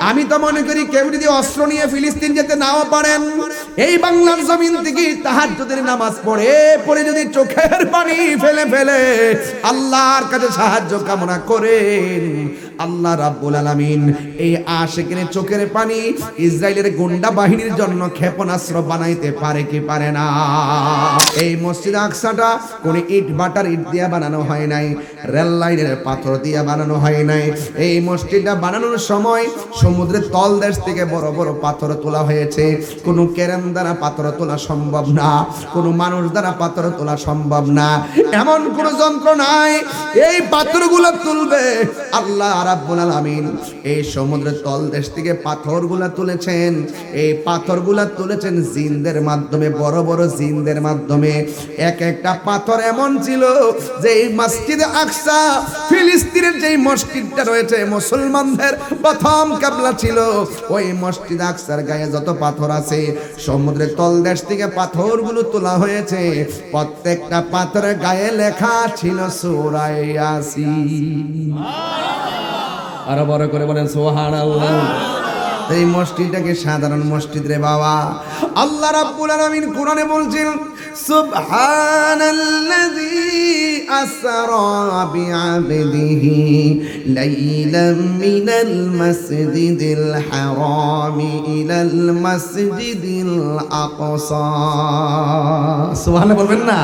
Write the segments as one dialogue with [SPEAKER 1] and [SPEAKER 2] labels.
[SPEAKER 1] আমি তো মনে করি কেউ যদি অস্ত্র নিয়ে ফিলিস্তিন যেতে নাও পারেন, এই বাংলার জমিন থেকে তাহাজ্জুদের নামাজ পড়ে যদি চোখের পানি ফেলে ফেলে আল্লাহর কাছে সাহায্য কামনা করেন, আল্লাহ রাব্বুল আলামিন এই আশিকের চোখের পানি ইসরায়েলের গুন্ডা বাহিনীর জন্য ক্ষেপণাস্ত্র বানাইতে পারে কি পারে না? এই মসজিদ আকসাটা কোন ইট বাটার ইট দিয়ে বানানো হয় নাই, রেল লাইনের পাথর দিয়ে বানানো হয় নাই। এই মসজিদটা বানানোর সময় সমুদ্রের তলদেশ থেকে বড় বড় পাথর তোলা হয়েছে। কোনো কেরেন দ্বারা পাথর তোলা সম্ভব না, কোনো মানুষ দ্বারা পাথর তোলা সম্ভব না, এমন কোনো যন্ত্র নাই। এই পাথরগুলো তুলবে আল্লাহ রাব্বুল আলামিন। এই সমুদ্রের তলদেশ থেকে পাথরগুলা তুলেছেন, এই পাথরগুলা তুলেছেন জিনদের মাধ্যমে, বড় বড় জিনদের মাধ্যমে। এক একটা পাথর এমন ছিল যে এই মসজিদে আকসা, ফিলিস্তিনের যেই মসজিদটা রয়েছে মুসলমানদের প্রথম কিবলা ছিল, ওই মসজিদ আকসার গায়ে যত পাথর আছে সমুদ্রের তলদেশ থেকে পাথরগুলো তোলা হয়েছে, প্রত্যেকটা পাথরের গায়ে লেখা ছিল সূরা ইয়াসিন। আরো বড় করে বলেন সুবহানাল্লাহ। এই মসজিদটাকে সাধারণ মসজিদ রে বাবা। আল্লাহ রাব্বুল আলামিন কোরআনে বলছেন সুবহানাল্লাযী আসরা বিআবদিহি লাইলাম মিনাল মাসজিদিল হারামি ইলাল মাসজিদিল আকসা। সুবহানাল্লাহ বলবেন না?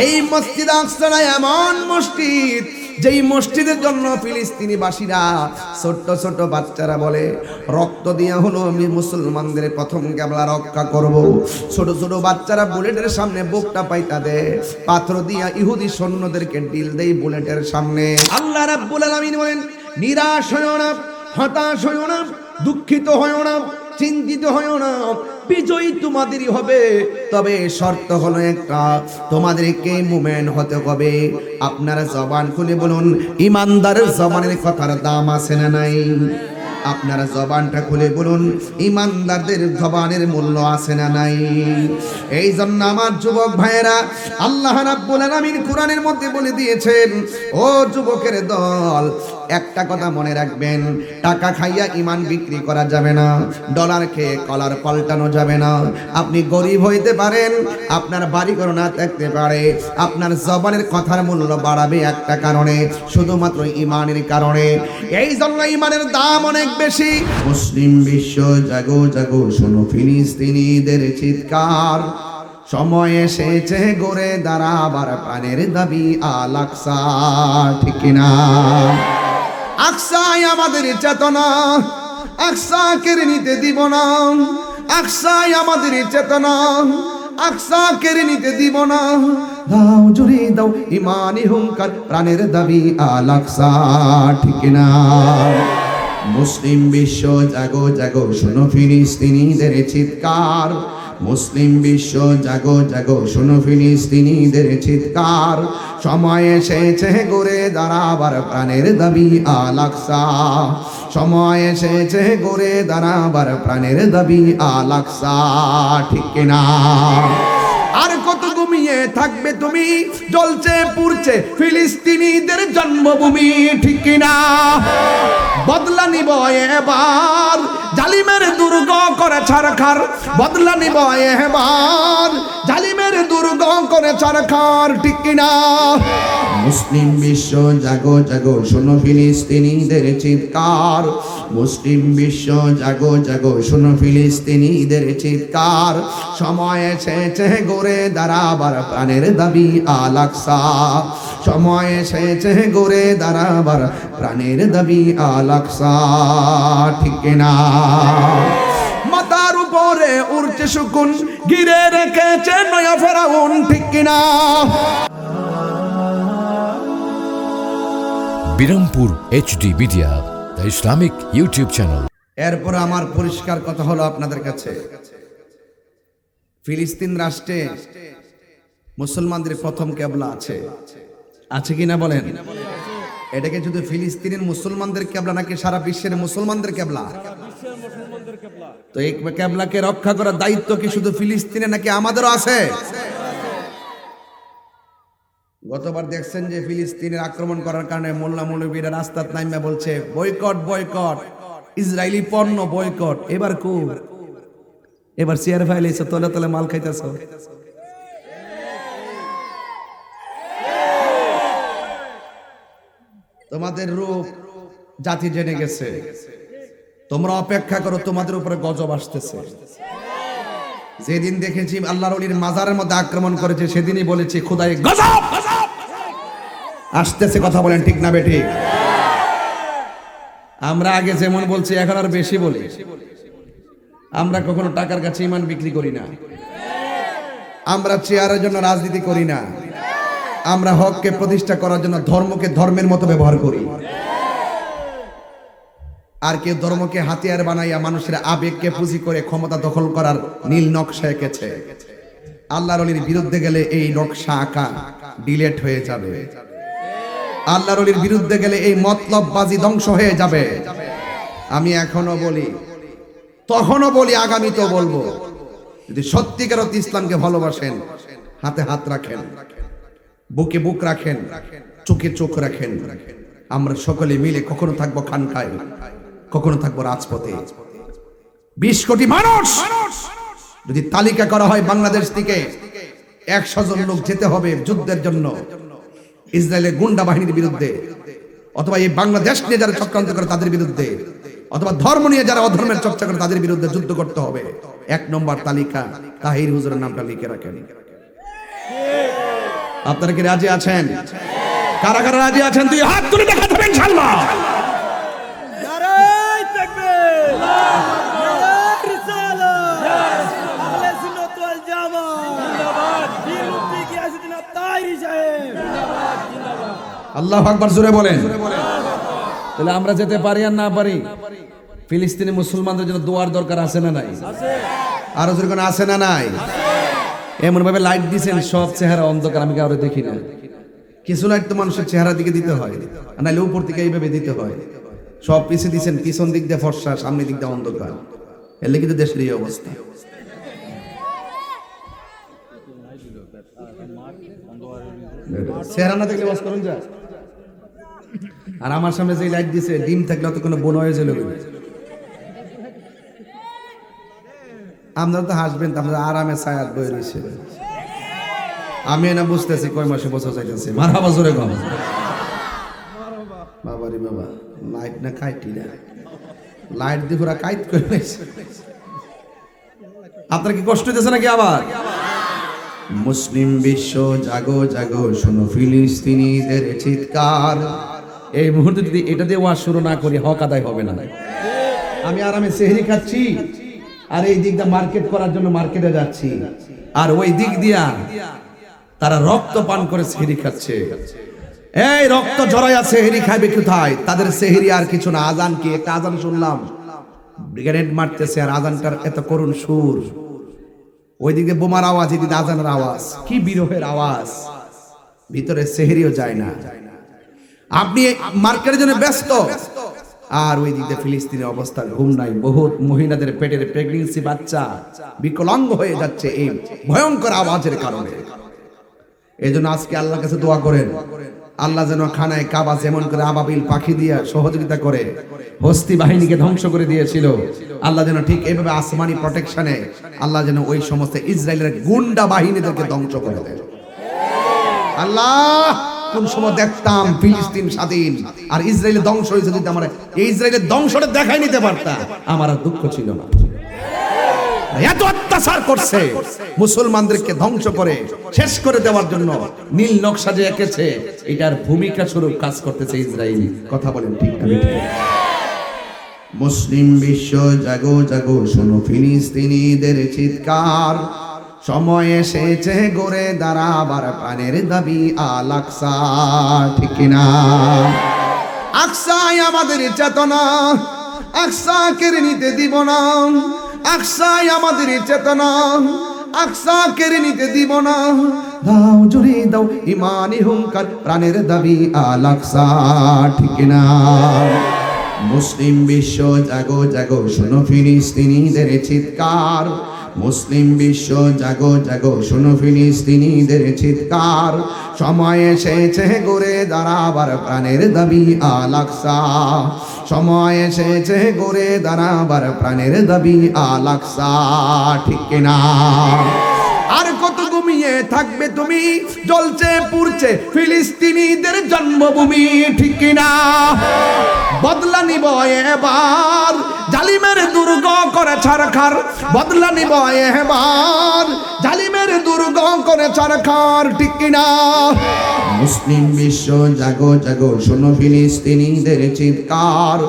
[SPEAKER 1] এই মসজিদ আকসা এমন মসজিদ যেই মসজিদের জন্য ফিলিস্তিনি বাসীরা, ছোট্ট ছোট বাচ্চারা বলে রক্ত দিয়া হলো আমি মুসলমানদের প্রথম কিবলা রক্ষা করব। ছোট ছোট বাচ্চারা বুলেটের সামনে বুকটা পাইতা দেয়, পাথর দিয়া ইহুদি সৈন্যদেরকে ডিল দেই বুলেটের সামনে। আল্লাহ রাব্বুল আলামিন বলেন নিরাশ হয়ো না, হতাশ হয়ো না, দুঃখিত হয়ো না, চিন্তিত হয়ো না, বিজয়ী তোমাদেরই হবে। তবে শর্ত হলো একটা, তোমাদেরকে মুমিন হতে হবে। আপনারা জবান খুলে বলুন ইমানদারের জবানের কথার দাম আছে না নাই? আপনারা জবানটা খুলে বলুন ইমানদারদের জবানের মূল্য আছে না নাই? এই জন্য আমার যুবক ভাইয়েরা, আল্লাহ রাব্বুল আলামিন কোরআনের মধ্যে বলে দিয়েছেন, ও যুবকের দল, একটা কথা মনে রাখবেন, টাকা খাইয়া ইমান বিক্রি করা যাবে না, ডলার খেয়ে কলার পাল্টানো যাবে না। আপনি গরিব হইতে পারেন, আপনার বাড়িঘর না থাকতে পারে, আপনার জবানের কথার মূল্য বাড়াবে একটা কারণে, শুধুমাত্র ইমানের কারণে। এই জন্য ইমানের দাম অনেক বেশি। মুসলিম বিশ্ব জাগো জাগো, শোনো ফিলিস্তিনিদের চিৎকার, সময় এসেছে গড়ে দাঁড়াবার প্রাণের দাবি আল আকসা। ঠিক কিনা? আকসাই আমাদের চেতনা, আকসা কেড়ে নিতে দিব না। আকসাই আমাদের চেতনা, আকসা কেড়ে নিতে দিব না। দাও জুড়ে দাও ইমানি হুঙ্কার, প্রাণের দাবি আল আকসা। ঠিক না? মুসলিম বিশ্ব জাগো জাগো, শোনো ফিলিস্তিনিদের চিৎকার। মুসলিম বিশ্ব জাগো জাগো, শোনো ফিলিস্তিনিদের চিৎকার, সময় এসেছে গড়ে দাঁড়াবার প্রাণের দাবি আল আকসা। সময় এসেছে গড়ে দাঁড়াবার প্রাণের দাবি আল আকসা। ঠিক কিনা? আর কত ঘুমিয়ে থাকবে তুমি, জ্বলছে পুড়ছে ফিলিস্তিনিদের জন্মভূমি। ঠিক কিনা? বদলা নিব এবার, জালিমের দুর্গ করে ছারখার। বদলা নিব এবার, জালিমের দুর্গ করে ছারখার। ঠিক কিনা? মুসলিম বিশ্ব জাগো জাগো, শোনো ফিলিস্তিনিদের চিৎকার। মুসলিম বিশ্ব জাগো জাগো, শোনো ফিলিস্তিনিদের চিৎকার, সময় এসেছে গড়ে দাঁড়াবার প্রাণের দাবি আল আকসা। সময় এসেছে গড়ে দাঁড়াবার প্রাণের দাবি আল আকসা। ঠিক কিনা? মাথার উপরে উড়ছে শকুন, ঘিরে রেখেছে নয়া ফেরাউন। ঠিক কিনা?
[SPEAKER 2] Birampur HD media, the Islamic YouTube channel.
[SPEAKER 1] এরপর আমার পরিষ্কার কথা হলো আপনাদের কাছে, ফিলিস্তিন রাষ্ট্রে মুসলমানদের প্রথম কিবলা আছে, আছে কিনা বলেন? এটাকে যদি ফিলিস্তিনের মুসলমানদের কিবলা নাকি সারা বিশ্বের মুসলমানদের কিবলা? তো এই কিবলাকে রক্ষা করার দায়িত্ব কি শুধু ফিলিস্তিনে নাকি আমাদেরও আছে? গতবার দেখছেন যে ফিলিস্তিনের আক্রমণ করার কারণে মোল্লা মৌলবীরা রাস্তায় নাইমা বলছে বয়কট বয়কট, ইসরায়েলি পণ্য বয়কট। এবার এবার চেয়ার ফাইলেছে, তলে তলে মাল খাইতেছ। তোমাদের রূপ জাতি জেনে গেছে। তোমরা অপেক্ষা করো, তোমাদের উপরে গজব আসতেছে। যেদিন দেখেছি আল্লাহর ওলির মাজারের মধ্যে আক্রমণ করেছে, সেদিনই বলেছি খোদাই গজব আসতেছে। কথা বলেন ঠিক না বেঠিক? আমরা আগে যেমন বলছি এখন আর বেশি বলি। আমরা কখনো টাকার কাছে ঈমান বিক্রি করি না। আমরা চেয়ারের জন্য রাজনীতি করি না। আমরা হককে প্রতিষ্ঠা করার জন্য ধর্মকে ধর্মের মতো ব্যবহার করি। আর কেউ ধর্মকে হাতিয়ার বানাইয়া মানুষের আবেগকে পুঁজি করে ক্ষমতা দখল করার নীল নকশা এঁকেছে। আল্লাহর ওলির বিরুদ্ধে গেলে এই নকশা আঁকা ডিলেট হয়ে যাবে। আল্লাহর ওলির বিরুদ্ধে গেলে এই মতলববাজি ধ্বংস হয়ে যাবে। আমি এখনো বলি, তখনও বলি, আগামীতেও বলবো, যদি সত্যিকার অর্থে ইসলামকে ভালোবাসেন, হাতে হাত রাখেন, বুকে বুক রাখেন, চোখে চোখ রাখেন। আমরা সকলে মিলে কখনো থাকবো খানকায়, কখনো থাকবো রাজপথে। 20 কোটি মানুষ যদি তালিকা করা হয়, বাংলাদেশ থেকে 100 জন লোক যেতে হবে যুদ্ধের জন্য ইসরায়েলের গুন্ডা বাহিনীর বিরুদ্ধে, অথবা এই বাংলাদেশ নিয়ে যারা চক্রান্ত করে তাদের বিরুদ্ধে, অথবা ধর্ম নিয়ে যারা অধর্মের চর্চা করে তাদের বিরুদ্ধে যুদ্ধ করতে হবে। 1 নম্বর তালিকা তাহির হুজুরের নামটা লিখে রাখেন। আপনারা কি রাজি আছেন? কারা কারা রাজি আছেন? তুই হাত তুলে দেখাতে হবে ইনশাআল্লাহ।
[SPEAKER 3] নারায়ে তাকবীর, নারায়ে রিসালাত, আহলে সুন্নাত ওয়াল জামাত জিন্দাবাদ। মুফতি গিয়াসউদ্দিন আত্তাহিরি সাহেব জিন্দাবাদ, জিন্দাবাদ।
[SPEAKER 1] আল্লাহু আকবার জোরে বলেন। তাহলে আমরা যেতে পারি আর না পারি, ফিলিস্তিনি মুসলমানদের জন্য দোয়ার দরকার আছে না নাই? আছে। আরো জোরে কোন আছে না নাই? এমন ভাবে লাইট দিয়েছেন সব চেহারা অন্ধকার, আমি কাউরে দেখি না। কিছু লাইট তো মানুষের চেহারা দিকে দিতে হয়, নাহলে উপর থেকে এইভাবে দিতে হয়। সব পিছিয়ে দিচ্ছেন, পিছন দিক দিয়ে ফর্সা, সামনে দিক দিয়ে অন্ধকার। এর লেগে তো দেশের এই অবস্থা। চেহারা না দেখলে বাস করুন যা। আর আমার সামনে যে লাইট দিছে, ডিম থাকলে অত কোনো বোন হয়ে চলে গেল। আপনারা তো হাসবেন, আপনারা আরামে ছায়াত বই রয়েছে। আমি না বুঝতেছি কয় মাসে বছর চাইতেছে। মারহাবা জোরে কম। বাবারি বাবা, লাইট না কাইটি না, লাইট দিয়ে পুরা কাইট করে নিয়েছে। আপনার কি কষ্ট হইতেছে নাকি আবার? মুসলিম বিশ্ব জাগো জাগো, শোনো ফিলিস্তিনিদের চিৎকার। এই মুহূর্তে যদি এটা দিয়ে ওয়াজ শুরু না করি, হক আদায় হবে না। আমি আরামে সেহরি খাচ্ছি, আর এই দিক দিয়ে মার্কেট করার জন্য মার্কেটে যাচ্ছি, আর ওই দিক দিয়া তারা রক্ত পান করে সেহরি খাচ্ছে। এই রক্ত জড়াই আছে, সেহরি খাইবে কোথায়? তাদের সেহরি আর কিছু না, আজান কি? একটা আজান শুনলাম, গ্রেনেড মারতেছে, আর আজানটার এত করুণ সুর। ওইদিকে বোমার আওয়াজ, এদিকে আজানের আওয়াজ, কি বিরহের আওয়াজ। ভিতরে সেহরিও যায় না। আপনি মার্কেটের জন্য ব্যস্ত, আর ওই দিকে ফিলিস্তিনের অবস্থা ঘুম নাই। বহুত মহিলাদের পেটের প্রেগন্যান্সি বাচ্চা বিকলাঙ্গ হয়ে যাচ্ছে এই ভয়ঙ্কর আওয়াজের কারণে। এই জন্য আজকে আল্লাহর কাছে দোয়া করেন, আল্লাহ যেন খানায় কাবা যেমন করে আবাবিল পাখি দিয়া সহযোগিতা করে হস্তি বাহিনীকে ধ্বংস করে দিয়েছিল, আল্লাহ যেন ঠিক এইভাবে আসমানি প্রোটেকশনে আল্লাহ যেন ওই সমস্ত ইসরায়েলের গুন্ডা বাহিনীদেরকে ধ্বংস করে দেয়। আল্লাহ, কোন সময় দেখতাম ফিলিস্তিন স্বাধীন আর ইসরায়েলের ধ্বংস হয়েছে, যদি আমার এই ইসরায়েলের ধ্বংসটা দেখাই নিতে পারতাম, আমার আর দুঃখ ছিল না। এত অত্যাচার করছে, মুসলমানদেরকে ধ্বংস করে শেষ করে দেওয়ার জন্য নীল নকশা যে এঁকেছে, এটার ভূমিকা স্বরূপ কাজ করতেছে ইসরায়েল। কথা বলেন ঠিক না? মুসলিম বিশ্ব জাগো জাগো, শোনো ফিলিস্তিনিদের চিৎকার। সময় এসেছে গড়ে দাঁড়াবার প্রাণের দাবি আল আকসা, ঠিক না? আকসাই আমাদের চেতনা, আকসা কেড়ে নিতে দিব না। আকসাই আমাদের চেতনা, আকসা কেড়ে নিতে দিব না। দাও জুড়ে দাও ইমানি হুঙ্কার, প্রাণের দাবি আল আকসা, ঠিক না? মুসলিম বিশ্ব জাগো জাগো, শোনো ফিলিস্তিনিদের চিৎকার। মুসলিম বিশ্ব জাগো জাগো, শোনো ফিলিস্তিনিদের চিৎকার, সময় এসেছে গড়ে দাঁড়াবার প্রাণের দাবি আল আকসা, সময় এসেছে গড়ে দাঁড়াবার প্রাণের দাবি আল আকসা, ঠিক কিনা? আর কত ঘুমিয়ে থাকবে তুমি, জ্বলছে পুড়ছে ফিলিস্তিনিদের জন্মভূমি, ঠিক কিনা? বদলা নিব এবার, জালিমের দুর্গ করে ছারখার, বদলা নিব এবার, জালিমের দুর্গ করে ছারখার, ঠিক কিনা? মুসলিম বিশ্ব জাগো জাগো, শোনো ফিলিস্তিনিদের চিৎকার,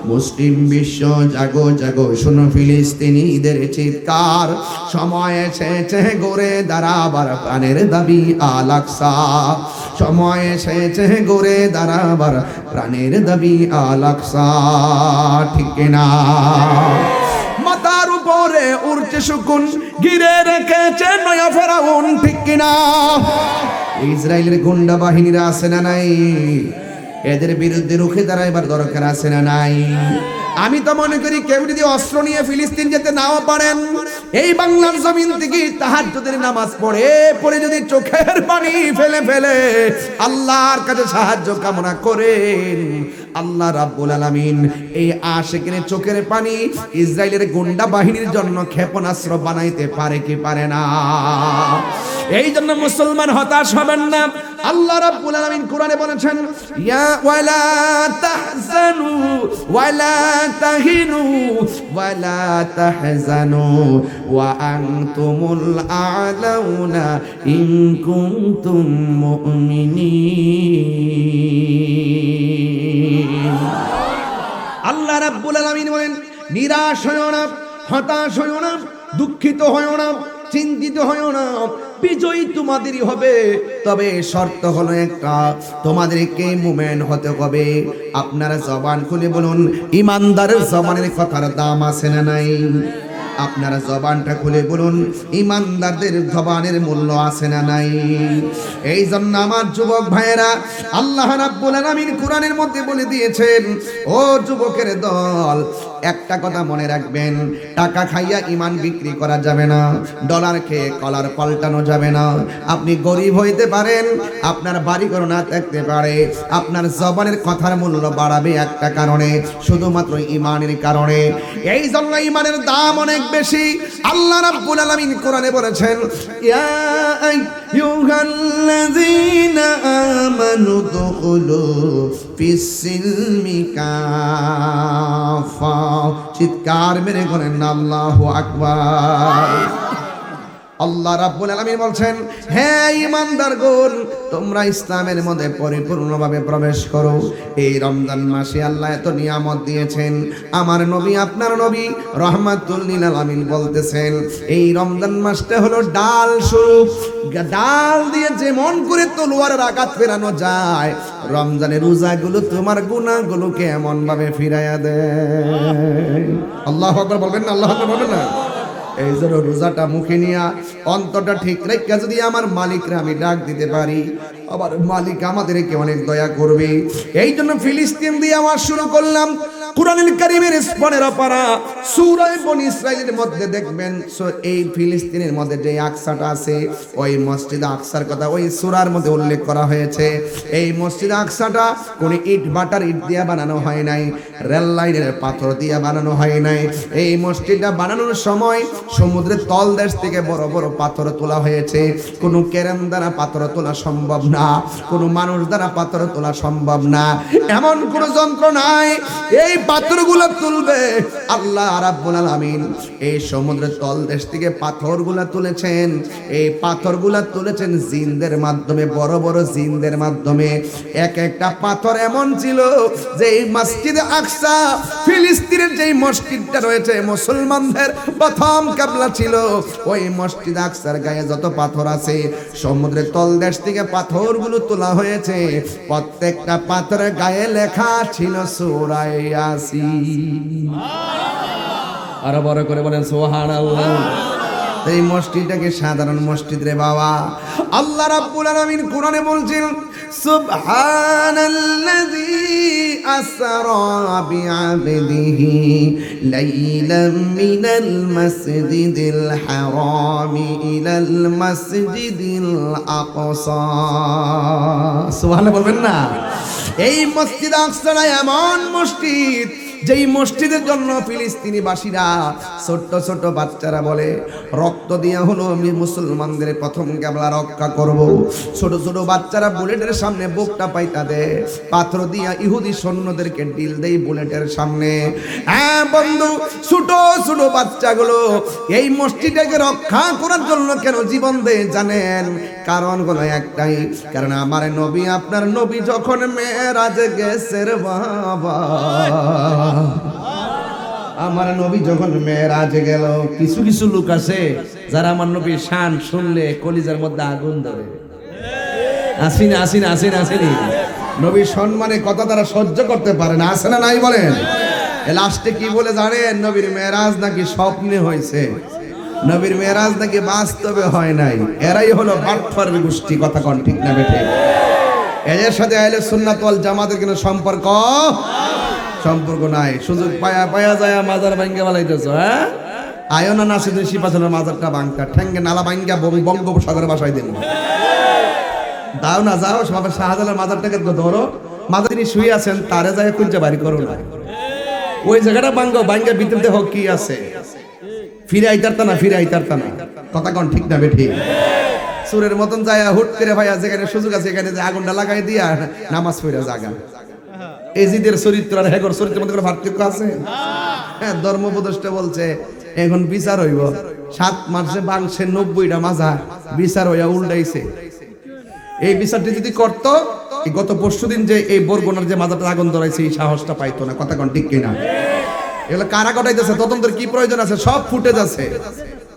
[SPEAKER 1] মুসলিম বিশ্ব জাগো জাগো, শোনো ফিলিস্তিনিদের চিৎকার, সময় এসেছে গড়ে দাঁড়াবার প্রাণের দাবি আল আকসা, সময় এসেছে গড়ে দাঁড়াবার প্রাণের দাবি আল আকসা, ঠিক কিনা? মাথার উপরে উড়ছে শকুন, ঘিরে রেখেছে নয়া ফেরাউন, ঠিক কিনা? ইসরায়েলের গুন্ডা বাহিনীরা আছে না নাই? এদের বিরুদ্ধে রুখে দাঁড়াইবার দরকার আছে না নাই? আমি তো মনে করি কেউ যদি অস্ত্র নিয়ে ফিলিস্তিন যেতে নাও পারেন, এই বাংলার জমিন থেকে তাহাজ্জুদের নামাজ পড়ে যদি চোখের পানি ফেলে ফেলে আল্লাহর কাছে সাহায্য কামনা করেন, আল্লাহ রাব্বুল আলামিন এই আশিকের চোখের পানি ইসরায়েলের গুন্ডা বাহিনীর জন্য ক্ষেপণাস্ত্র বানাইতে পারে কি পারে না? এই জন্য মুসলমান হতাশ হবেন না। আল্লাহ রাব্বুল আলামিন কোরআনে বলেছেন, ইয়া ওয়ালা তাহজানু ওয়ালা তাহিনু ওয়ালা তাহজানু ওয়া আনতুমুল আ'লাউনা ইন কুনতুম মুমিনিন। আল্লাহ রাব্বুল আলামিন বলেন, নিরাশ হয়ো না, হতাশ হয়ো না, দুঃখিত হয়ো না, চিন্তিত হয়ো না, বিজয়ী তোমাদেরই হবে। তবে শর্ত হলো একটা, তোমাদেরকে মুমিন হতে হবে। আপনারা জবান খুলে বলুন, ইমানদারের জবানের কথার দাম আছে না নাই? আপনারা জবানটা খুলে বলুন, ইমানদারদের জবানের মূল্য আছে না নাই? এই জন্য আমার যুবক ভাইয়েরা, আল্লাহ রাব্বুল আলামিন কোরআনের মধ্যে বলে দিয়েছেন, ও যুবকের দল, একটা কথা মনে রাখবেন, টাকা খাইয়া ইমান বিক্রি করা যাবে না, ডলার খেয়ে কলার পাল্টানো যাবে না। আপনি গরিব হইতে পারেন, আপনার বাড়ি ঘর না থাকতে পারে, আপনার জবানের কথার মূল্য বাড়াবে একটা কারণে, শুধুমাত্র ইমানের কারণে। এই জন্য ইমানের দাম অনেক বেশি। আল্লাহ রাব্বুল আলামিন কোরআনে বলেছেন, ইয়া আইয়ুহাল্লাযীনা আমানু দুখুলু ফিস-সিলমি কাফা। চিৎকার মেরে বলেন আল্লাহু আকবার। আল্লাহ রাব্বুল আলামিন বলছেন, হে ঈমানদারগণ, তোমরা ইসলামের মধ্যে পরিপূর্ণভাবে প্রবেশ করো। এই রমজান মাসে আল্লাহ এত নিয়ামত দিয়েছেন। আমার নবী, আপনার নবী রাহমাতুল লিল আলামিন বলতেছেন, এই রমজান মাসটা হলো ডাল স্বরূপ। ডাল দিয়ে যেমন করে তলোয়ারের আঘাত ফেরানো যায়, রমজানের রোজাগুলো তোমার গুনাহগুলোকে এমন ভাবে ফিরাইয়া দেয়। আল্লাহু আকবার বলবেন না? আল্লাহু আকবার বলবেন না? এই জন্য রোজাটা মুখে নিয়া অন্তরটা ঠিক রেখে যদি আমার মালিকরে আমি ডাক দিতে পারি, আবার মালিক আমাদেরকে অনেক দয়া করবে। এই জন্য ফিলিস্তিন দিয়ে আমার শুরু করলাম। কুরআনুল কারীমের 15 পারা সূরা বনী ইসরাঈলের মধ্যে দেখবেন, এই ফিলিস্তিনের মধ্যে যে আকসাটা আছে, ওই মসজিদ আকসার কথা ওই সূরার মধ্যে উল্লেখ করা হয়েছে। এই মসজিদ আকসাটা কোন ইট বাটার ইট দিয়ে বানানো হয় নাই, রেল লাইনের পাথর দিয়ে বানানো হয় নাই। এই মসজিদটা বানানোর সময় সমুদ্রের তলদেশ থেকে বড় বড় পাথর তোলা হয়েছে। কোনো কেরেন দ্বারা পাথর তোলা সম্ভব না, কোনো মানুষ দ্বারা পাথর তোলা সম্ভব না, এমন কোন যন্ত্র নাই। এই পাথরগুলো তুলবে আল্লাহ রাব্বুল আলামিন। এই সমুদ্রের তলদেশ থেকে পাথরগুলো তুলেছেন। এই পাথরগুলো তুলেছেন জিনদের মাধ্যমে, বড় বড় জিনদের মাধ্যমে। এক একটা পাথর এমন ছিল যে এই মসজিদে আকসা, ফিলিস্তিনের যেই মসজিদটা রয়েছে, মুসলমানদের প্রথম কিবলা ছিল, ওই মসজিদ আকসার গায়ে যত পাথর আছে, সমুদ্রের তলদেশ থেকে পাথরগুলো তোলা হয়েছে। প্রত্যেকটা পাথরের গায়ে লেখা ছিল সূরা ইয়াসিন। আরো বড় করে বলেন সুবহানাল্লাহ। এই মসজিদটাকে সাধারণ মসজিদ রে বাবা। আল্লাহ রাব্বুল আলামিন কোরআনে বলছেন, সুবহানাল্লাযী আসরা বিআবদিহি লাইলাম মিনাল মাসজিদিল হারামি ইলাল মাসজিদিল আকসা। সুবহানাল্লাহ বলবেন না? এই মসজিদ আকসা এমন মসজিদ যেই মসজিদের জন্য ফিলিস্তিনি বাসীরা ছোট্ট ছোট্ট বাচ্চারা বলে রক্ত দিয়া হলো আমি মুসলমানদের প্রথম কেবলা রক্ষা করব। ছোট ছোট বাচ্চারা বুলেটের সামনে বুকটা পাইতা দে, পাথর দিয়া ইহুদি সৈন্যদেরকে ডিল দেই বুলেটের সামনে। হ্যাঁ বন্ধু, ছোট ছোট বাচ্চাগুলো এই মসজিদটাকে রক্ষা করার জন্য কেন জীবন দেয় জানেন? কারণ হলো একটাই, কারণ আমার নবী আপনার নবী যখন মেরাজে গেছে রে বাবা, আমার নবী যখন মেরাজে গেল, কিছু কিছু লোক আছে যারা আমার নবীর শান শুনলে কলিজার মধ্যে আগুন ধরে। আসিন আসিন আসিন আসেনি নবীর সম্মানে কথা তারা সহ্য করতে পারে না, আসে না নাই বলেন? লাস্টে কি বলে জানেন? নবীর মেরাজ নাকি স্বপ্নে হয়েছে, নবীর মেরাজ নাকি বাস্তবে হয় নাই। এরাই হলো বাটফার গোষ্ঠী, কথা কোন ঠিক না বেঠে? এদের সাথে আহলে সুন্নাত ওয়াল জামাতের কোনো সম্পর্ক নাই। সুযোগ পায়া পায়া যায় মাজার ভাঙ্গা বালাইতেছো। হ্যাঁ, আয়না নাসিদ শিপাচনের মাজারটা ভাঙতা ঠেঙ্গে নালা ভাঙ্গা বঙ্গোপসাগরে বাসায় দিন। দাও না, যাও বাবা শাহজালালের মাজারটাকে ধরো, মাজার তিনি শুয়ে আছেন তারে যায় খুঁজে বাড়ি করো না, ওই জায়গাটা ভাঙ্গো, ভাঙ্গা ভিতরে হোক কি আছে, ফিরে আইতারতা না, ফিরে আইতারতা না, কথা কোন ঠিক না বেঠি? সুরের মতন যায় হুট করে ভাইয়া যেখানে সুযোগ আছে এখানে যে আগুনটা লাগাই দিয়া নামাজ পড়া জাগা। এজিদের চরিত্র আর হেগর চরিত্রের মধ্যে কোনো পার্থক্য আছে? হ্যাঁ, ধর্ম উপদেষ্টা বলছে এখন বিচার হইব, 7 মাসে বাংশে 90টা মাজা বিচার হইয়া উল্টাইছে। এই বিচারটি যদি করত, এই গত পরশুদিন যে এই বরগুনার যে মাজাটা আগুন ধরাইছে এই সাহসটা পাইতো না, কথা কোন ঠিক কিনা? এগুলো কারা ঘটাইতেছে, তদন্তের কি প্রয়োজন আছে? সব ফুটেজ আছে,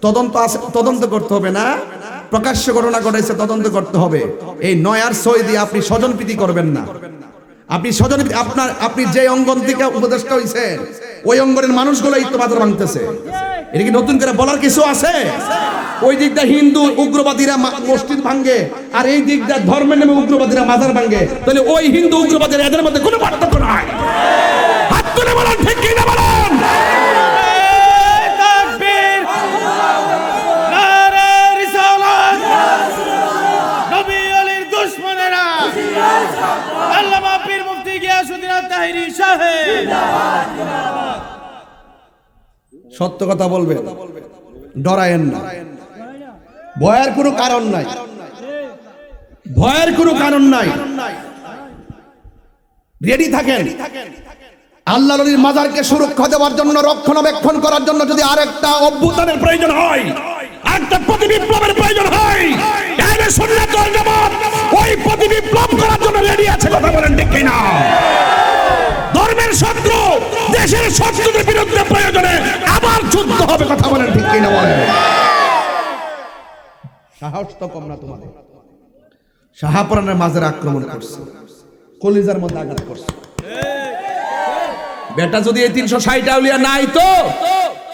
[SPEAKER 1] তদন্ত আছে, তদন্ত করতে হবে না? প্রকাশ্য ঘটনা ঘটাইছে, তদন্ত করতে হবে। এই নয়ার সই দিয়ে আপনি স্বজনপ্রীতি করবেন না। আপনি স্বজনপ্রীতি আপনি যে অঙ্গন থেকে উপদেষ্টা হইছেন ওই অঙ্গনের মানুষগুলোই তো মাজার ভাঙতেছে। এটা কি নতুন করে বলার কিছু আছে? ওই দিকটা হিন্দু উগ্রবাদীরা মসজিদ ভাঙে আর এই দিকটা ধর্মের নামে উগ্রবাদীরা মাজার ভাঙে, তাহলে ওই হিন্দু উগ্রবাদীরা এদের মধ্যে কোনো পার্থক্য নাই। হাত তুলে বলেন ঠিক কি না বলেন? সত্য কথা বলবে, ডরায়েন না, ভয়ের কোনো কারণ নাই, ভয়ের কোনো কারণ নাই। রেডি থাকেন। আল্লাহর নবীর মাজারকে সুরক্ষা দেওয়ার জন্য, রক্ষণাবেক্ষণ করার জন্য যদি আরেকটা অভ্যুত্থানের প্রয়োজন হয়, আরেকটা প্রতিবিপ্লবের প্রয়োজন হয়, তাহলে সুন্নাত ওয়াল জামাত ওই প্রতিবিপ্লব করার জন্য রেডি আছে, কথা বলেন ঠিক কিনা? ধর্মের শত্রু, দেশের শত্রুদের বিরুদ্ধে প্রয়োজনে আবার যুদ্ধ হবে, কথা বলেন ঠিক কিনা বলেন? সাহস তো কম না তোমাদের। শাহপুরানের মাজারে আক্রমণ করছে, কলিজার মধ্যে আঘাত করছে। বেটা যদি এই 360 আউলিয়া নাই তো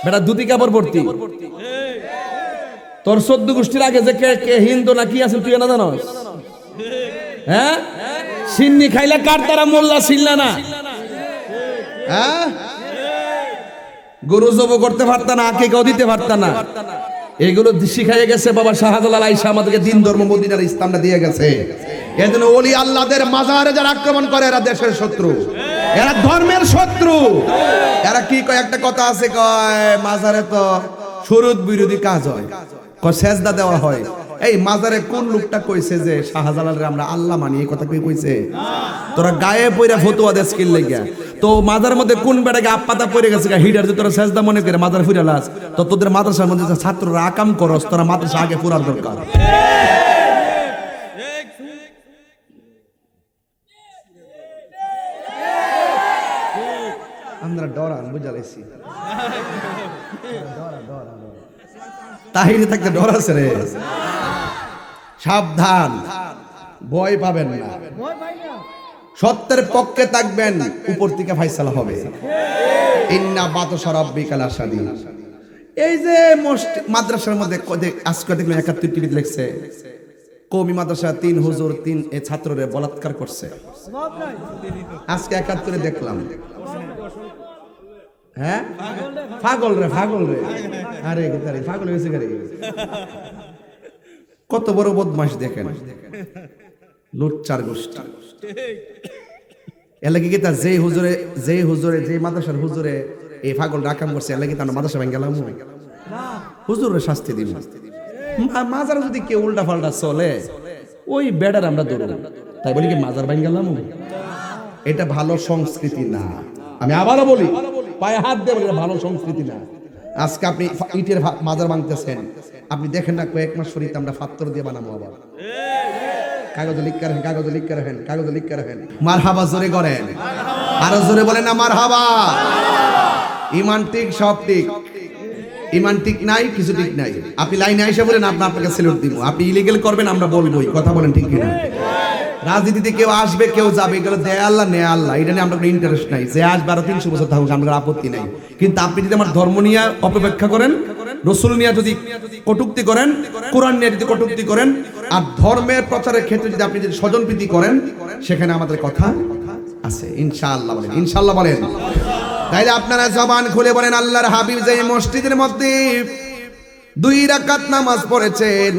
[SPEAKER 1] বেটা দুটি কাপড় ভর্তি। তোর 14 গোষ্ঠীর আগে যে কে হিন্দু না কি আছে তুই না জানোস? হ্যাঁ, সিন্নি খাইলে কার তারা মোল্লা ছিল না? হ্যাঁ, গরু জব করতে পারত না, আকিকাও দিতে পারত না। এগুলো শিখাইয়ে গেছে বাবা শাহজালাল আয়েশা আমাদেরকে দিন ধর্ম মদিনার ইসলামটা দিয়ে গেছে। এজন্য ওলি আল্লাহদের মাজারে যারা আক্রমণ করে এরা দেশের শত্রু, এরা ধর্মের শত্রু। এরা কি কয়, একটা কথা আছে কয় মাজারে তো শরীয়ত বিরোধী কাজ হয়, কয় সেজদা দেওয়া হয়। এই মাজারে কোন লোকটা কইছে যে শাহজালালরে আমরা আল্লাহ মানি? এই কথা কি কইছে? তোরা গায়ে পয়রা ফতোয়া দেস কিল লাগিয়া তো মাজার মধ্যে কোন বেটাকে আপাতা পড়ে গেছে হিডার যে তোরা সেজদা মনে করে মাজার ফুরালাস, তো তোদের মাদ্রাসার মধ্যে ছাত্ররা আকাম করস, তোরা মাদ্রাসা আগে পুরার দরকার। আমরা ডরান বুঝালাইছি, তাহিরে থাকতে ডর আছে রে। সাবধান, ভয় পাবেন না, সত্যের পক্ষে থাকবেন, উপর থেকে ফাইসালা হবে। ইন্না বাতশা রাব্বিকা লাশাদীদ। এই যে মাদ্রাসার মধ্যে আজকে দেখলাম 71 টিভিতে লিখছে কওমি মাদ্রাসা 3 হুজুর 3 এ ছাত্ররে বলাৎকার করছে।
[SPEAKER 3] অভাব নাই।
[SPEAKER 1] আজকে 71 দেখলাম। হ্যাঁ পাগল রে আরে গেতারে পাগল হয়েছে গারে। কত বড় বদমাশ দেখেন, লুচ্চার গোষ্ঠী। এলাকি কি তা যে হুজুরে যে মাদ্রাসার হুজুরে এই পাগল রাকাম করছে, এলাকি তার মাদ্রাসা ভেঙে গেলাম, হুজুরের শাস্তি দিব। মাজার যদি কেউ উল্টা পাল্টা চলে, ওই বেড়ার আমরা ধরব, তাই বলি কি মাজার ভেঙে গেলাম? এটা ভালো সংস্কৃতি না। আমি আবারও বলি, পায়ে হাত দিয়ে বলি, ভালো সংস্কৃতি না। আজকে আপনি ইটের মাজার ভাঙতেছেন, আপনি দেখেন না কয়েক মাস শরীরে আমরা পাথর দিয়ে বানাবো, আবার কাগজে লিখকে রাখেন। মারহাবা জোরে করেন, আরো জোরে বলেন না মারহাবা। ইমান ঠিক, সব ঠিক। ইমান ঠিক নাই, কিছু ঠিক নাই। আপনি লাইনে এসে বলেন, আপনাকে স্যালুট দিব। আপনি ইলিগেল করবেন, আমরা বলবোই। কথা বলেন ঠিক কিনা? রাজনীতিতে কেউ আসবে কেউ যাবে, এগুলো দেয় আল্লাহ নেয় আল্লাহ, এটা নিয়ে আমরা কোনো ইন্টারেস্ট নাই। যে আসবে আরো 300 বছর থাকুক, আমাদের আপত্তি নাই। কিন্তু আপনি যদি আমার ধর্ম নিয়ে অপব্যাখ্যা করেন, রসুল নিয়ে যদি কটূক্তি করেন, কোরআন নিয়ে যদি কটূক্তি করেন, আর ধর্মের প্রচারের ক্ষেত্রে যদি আপনি যদি স্বজনপ্রীতি করেন, সেখানে আমাদের কথা আছে। ইনশাআল্লাহ বলেন, ইনশাআল্লাহ বলেন। তাইলে আপনারা জবান খুলে বলেন, আল্লাহর হাবিব যে মসজিদের মধ্যে 2 রাকাত নামাজ পড়েছেন,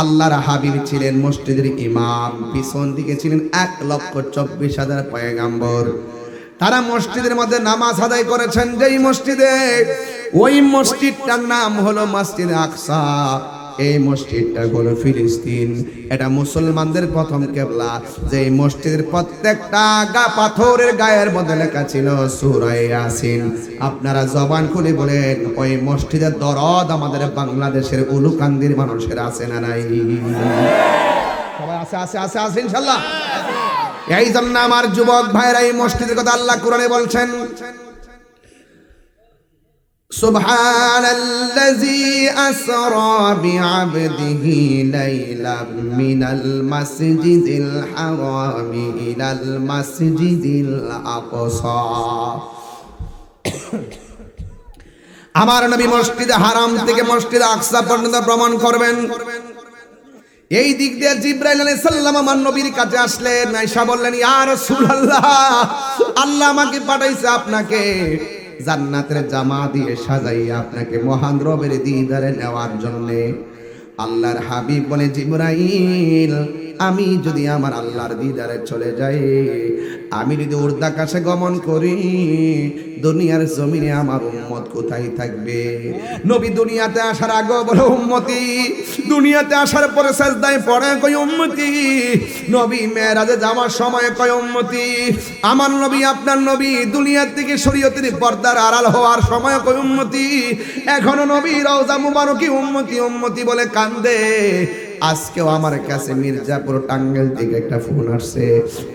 [SPEAKER 1] আল্লাহর হাবিব ছিলেন মসজিদের ইমাম, পিছন দিকে ছিলেন 1,24,000 পয়গম্বর। তারা মসজিদের মধ্যে নামাজ আদায় করেছেন যেই মসজিদে, ওই মসজিদটার নাম হলো মসজিদ আকসা। এই মসজিদটা হলো ফিলিস্তিন। এটা মুসলমানদের প্রথম কিবলা। যে মসজিদের প্রত্যেকটা পাথরের গায়ের মধ্যে লেখা ছিল সূরা ইয়াসিন। আপনারা জবান খুলে বলেন, ওই মসজিদের দরদ আমাদের বাংলাদেশের উলুকান্দির মানুষের আছে না নাই? সবাই আছে ইনশাআল্লাহ। এই জন্য আমার যুবক ভাইরা, এই মসজিদের কথা আল্লাহ কোরআনে বলছেন, সুবহানাল্লাযী আসরা বিআবদিহি লাইলাম মিনাল মাসজিদিল হারামি ইলাল মাসজিদিল আকসা। আমার নবী মসজিদ হারাম থেকে মসজিদ আকসা পর্যন্ত ভ্রমণ করবেন। এই দিক দিয়ে জিবরাইল আলাইহিস সালাম আমার নবীর কাছে আসলেন, আয়েশা বললেন, ইয়া রাসূলুল্লাহ, আল্লাহ আমাকে পাঠাইছে আপনাকে জান্নাতের জামা দিয়ে সাজাইয়া আপনাকে মহান রবের দিদারে নেওয়ার জন্য। আল্লাহর হাবিব বলে, জিবরাইল, আমি যদি আমার আল্লাহর দিদারে চলে যাই, আমি যদি উর্দাকাশে গমন করি, দুনিয়ার জমিনে আমার উম্মত কোথায় থাকবে? নবী দুনিয়াতে আসার আগে বলে উম্মতি, দুনিয়াতে আসার পরে সাজদায় পড়ে কই উম্মতি, নবী মেরাজে যাওয়ার সময় কই উম্মতি, আমার নবী আপনার নবী দুনিয়ার থেকে শরীয়তের পর্দার আড়াল হওয়ার সময় কই উম্মতি, এখনো নবী রওজা মুবারকি উম্মতি উম্মতি বলে কান্দে। আজকেও আমার কাছে মির্জাপুর টাঙ্গাইল থেকে একটা ফোন আসছে,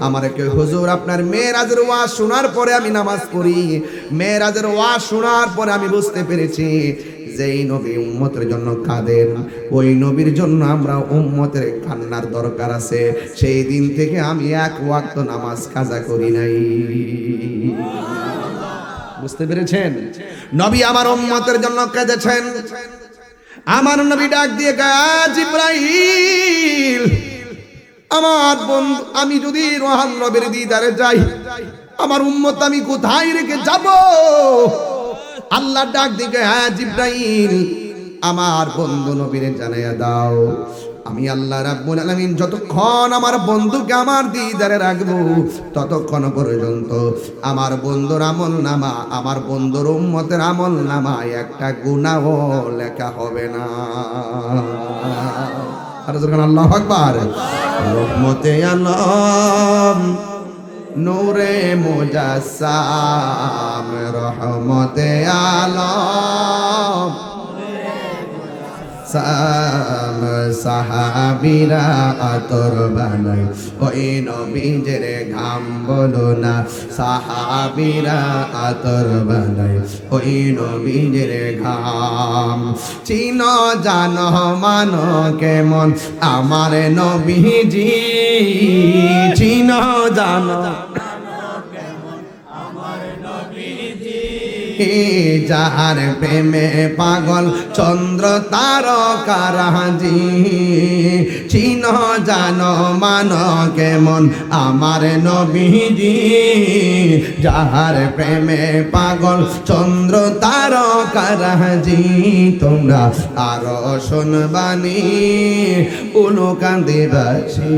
[SPEAKER 1] আমার কেউ, হুজুর আপনার মেরাজের ওয়াজ শোনার পরে আমি নামাজ পড়ি, মেরাজের ওয়াজ শোনার পরে আমি বুঝতে পেরেছি যেই নবী উম্মতের জন্য কাঁদেন, ওই নবীর জন্য আমরা উম্মতের কান্নার দরকার আছে। সেই দিন থেকে আমি 1 ওয়াক্ত নামাজ কাজা করি নাই। বুঝতে পেরেছেন? নবী আমার উম্মতের জন্য কেঁদেছেন। আমার নবী ডাক দিয়ে জিবরাইল, আমার বন্ধু, আমি যদি রোহান রবের দিদারে যাই, আমার উম্মত আমি কোথায় রেখে যাব? আল্লাহ ডাক দিয়ে, হ্যাঁ জিবরাইল, আমার বন্ধু নবীরে জানাইয়া দাও, আমি আল্লাহ রাব্বুল আলামিন যতক্ষণ আমার বন্ধুকে আমার দিদারে রাখবো, ততক্ষণ পর্যন্ত আমার বন্ধুর আমল নামা, আমার বন্ধুর উম্মতের আমল নামায় একটা গুনাহ লেখা হবে না। আর যখন আল্লাহু আকবার, রহমতে আলম নূরে মুজাসসাম, রহমতে আলম সাহাবীরা আতর বানাই, ওই নবীজের ঘাম বলো না, সাহাবীরা আতর বানাই, ওই নবীজের ঘাম। চিনো জানো মানো কেমন আমার নবীজি, চিনো জানো যাহার প্রেমে পাগল চন্দ্র তারকারাজি চিহ্ন জানো মানো কেমন আমার নবীজি যাহার প্রেমে পাগল চন্দ্র তারকারাজি তোমরা আরো শুনবানি উলুকান্দিবাসী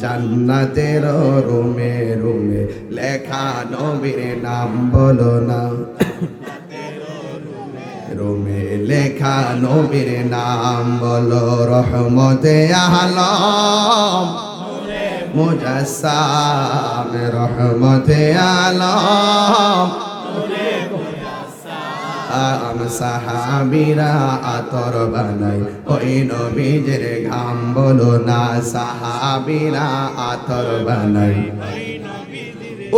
[SPEAKER 1] জান্নাতের রুমে রুমে লেখা নবীর নাম বলো না রুমে লেখা নবীর নাম বলো রহমতে আলম মুজাসসাম রহমতে আলম সাহাবীরা আতর বানাই ওই নবীজের ঘাম বলো না সাহাবীরা আতর বানাই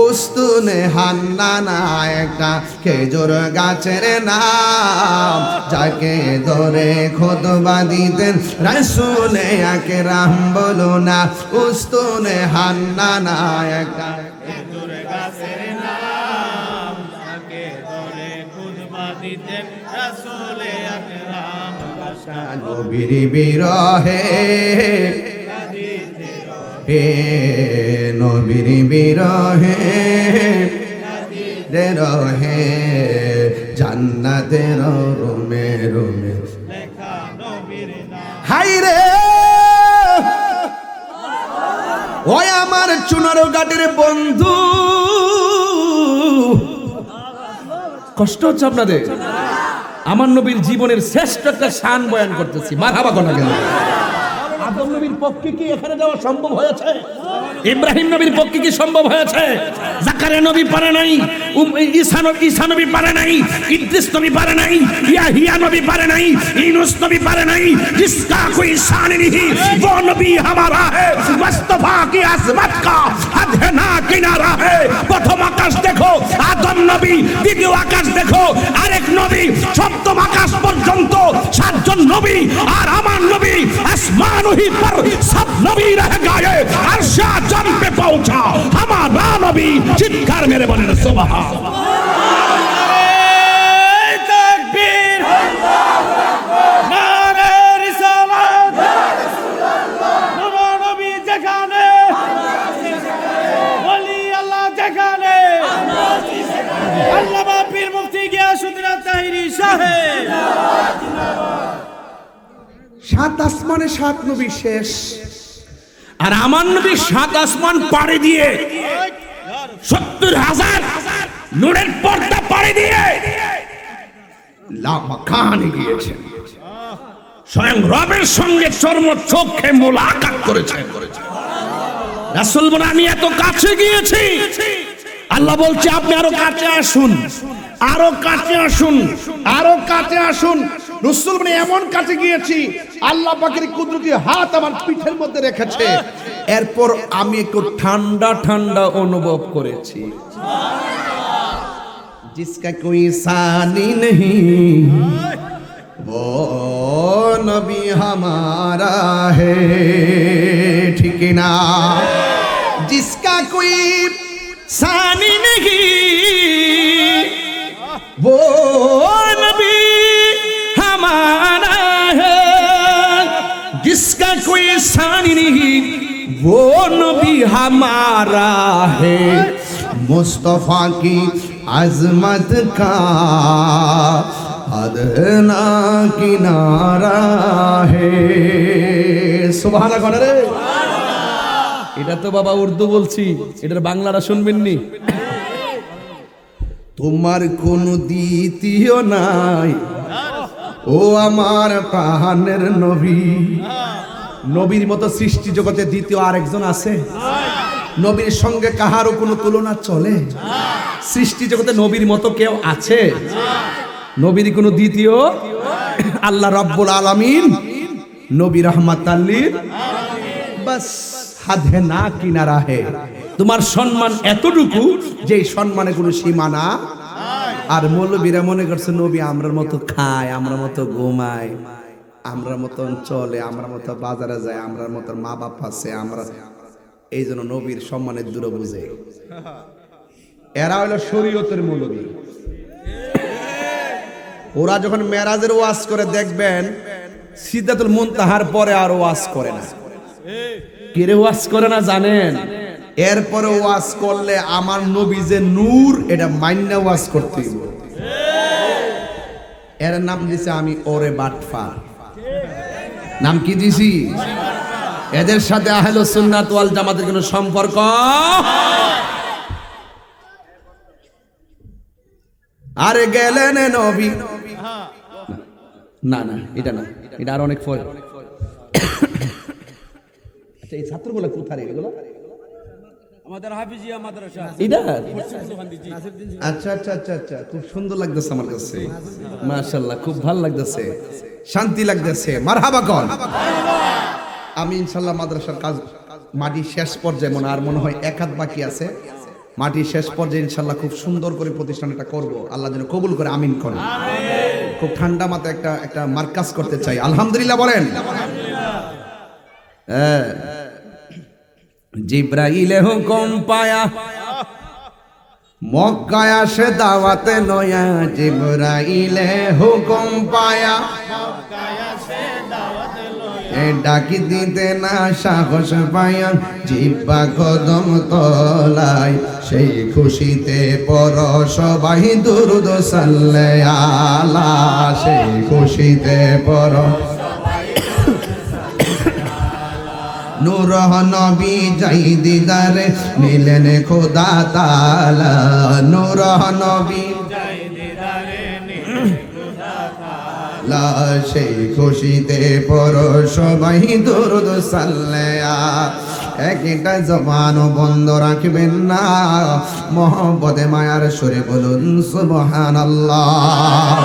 [SPEAKER 1] উস্তুনে হান্নানা একটা খেজুর গাছের নাম যাকে ধরে খুতবা দিতেন রাসূলে আকরাম বলো না উস্তুনে হান্নানা একটা খেজুর গাছের নাম যাকে ধরে খুতবা দিতেন রাসূলে আকরাম নবীর বিরহে হে নবীর বিরহে রহে জান্নাতের রুমে রুমে হাই রে ওই আমার চুনারো ঘাটের বন্ধু
[SPEAKER 4] কষ্ট হচ্ছে আপনাদের আমার নবীর জীবনের শ্রেষ্ঠ একটা শান বয়ান করতেছি মারহাবা কোনা কেন আদম নবীর পক্ষে কি এখানে যাওয়া সম্ভব হয়েছে ইব্রাহিম নবীর পক্ষে কি সম্ভব হয়েছে জাকারিয়া নবী পারে নাই ঈসা নবী পারে নাই ইদ্রিস নবী পারে নাই ইয়াহিয়া নবী পারে নাই ইউনূস নবী পারে নাই जिसका कोई शान नहीं वो नबी हमारा है मुस्तफा की अजमत का हद है ना किनारा है প্রথম আকাশ দেখো আদম নবী দ্বিতীয় আকাশ দেখো আরেক নবী সপ্তম আকাশ পর্যন্ত সাতজন নবী আর আমার নবী আসমান ही पर सब नबी रह गए अर्श जम पे पहुंचा हमारा नबी चित्कार मेरे बोले सुभान
[SPEAKER 3] तकबीर नारे रिसालत नूर नबी যেখানে ওলি আল্লাহ যেখানে আল্লামা পীর মুফতি গিয়াসউদ্দিন তাহিরি সাহেব
[SPEAKER 4] সাত আসমানে সাত নবী শেষ আর আমার নবী সাত আসমান পাড়ি দিয়ে ৭০,০০০ নূরের পর্দা পাড়ি দিয়ে লামাকানে গিয়েছেন স্বয়ং রবের সঙ্গে চর্ম চোখে মোলাকাত করেছেন রাসূল বলেন আমি এত কাছে গিয়েছি আল্লাহ বলছে আপনি আরো কাছে আসুন আরো কাছে আসুন আরো কাছে আসুন রাসূল বলেন এমন কাছে গিয়েছি আল্লাহ পাকের কুদরতি হাত আমার পিঠের মধ্যে রেখেছে এরপর আমি একটু ঠান্ডা ঠান্ডা অনুভব করেছি
[SPEAKER 1] जिसका कोई सानी नहीं वो नबी हमारा है ठीक ना जिसका कोई सानी नहीं वो नबी हमारा है जिसका कोई सानी नहीं वो नबी हमारा है मुस्तफा की अजमत का हद ना किनारा है सुभान अल्लाह रे
[SPEAKER 4] এটা তো বাবা উর্দু বলছি এটার বাংলাটা শুনবেননি
[SPEAKER 1] তোমার কোনো দ্বিতীয় নাই ও আমার প্রাণের নবী
[SPEAKER 4] নবীর মতো সৃষ্টি জগতে দ্বিতীয় আরেকজন আছে নবীর সঙ্গে কাহারও কোনো তুলনা চলে সৃষ্টি জগতে নবীর মতো কেউ আছে নবীর কোনো দ্বিতীয় আল্লাহ রাব্বুল আলামিন নবী রাহমাতাল লিল বাস হাদে না কিনারা হে তোমার সম্মান এতটুকু যে সম্মানে কোনো সীমানা আর মৌলবীরা মনে করছে নবী আমরার মতো খায় আমরা মতো ঘুমায় আমরা মতন চলে আমরা মতো বাজারে যায় আমরা মতো মা বাপ আছে আমরা এই জন্য নবীর সম্মানের দূর বুঝে এরা হলো শরীয়তের মৌলবী ওরা যখন মেরাজের ওয়াজ করে দেখবেন সিদরাতুল মুনতাহার পরে আর ওয়াজ করে না। কিরে ওয়াজ করে না জানেন? এরপরে ওয়াজ করলে আমার নবী যে নূর এটা মাইন্না ওয়াজ করতে হবে। এর নাম দিছে আমি ওরে বাটফার। নাম কি দিছি? এদের সাথে আহলে সুন্নাত ওয়াল জামাতের কোনো সম্পর্ক। আরে গেলেন নবী, না না এটা না, এটা আর অনেক পরে। আচ্ছা এই ছাত্রগুলো কোথায় এগুলো?
[SPEAKER 3] আমাদের হাফিজিয়া মাদ্রাসা
[SPEAKER 4] এটা আচ্ছা আচ্ছা আচ্ছা আচ্ছা, খুব সুন্দর লাগতেছে আমার কাছে, মাশাআল্লাহ খুব ভালো লাগতেছে, শান্তি লাগতেছে। মারহাবা কর। আমি ইনশাআল্লাহ মাদ্রাসার কাজ মাটি শেষ পর্যায়ে, মনে আর মনে হয় এক হাত বাকি আছে, মাটি শেষ পর্যায়ে ইনশাআল্লাহ খুব সুন্দর করে প্রতিষ্ঠানটা করব, আল্লাহ যেন কবুল করে, আমিন করেন। খুব ঠান্ডা মাথায় একটা মার্কাজ করতে চাই, আলহামদুলিল্লাহ বলেন। হ্যাঁ, জিব্রাইলে হুকুম পায়া মক্কায় আসে দাওয়াতে নয়া, জিব্রাইলে হুকুম পায়া ডাকি দিতে না সাহস পায়া, জিব্বা কদম তলায় সেই খুশিতে পর সবাই দুরুদ সাল্লাল্লাহু আলা, সেই খুশিতে পর নূর নবী যাই দিদারে নিলেন খোদা তাআলা, নূর নবী যাই দিদারে নিলেন খোদা তাআলা, সেই খুশিতে পর সবাই দুরূদ সাল্লাল্লাহু। একটা জবান বন্ধ রাখবেন না, মহব্বতে মায়ার সুরে বলুন সুবহানাল্লাহ।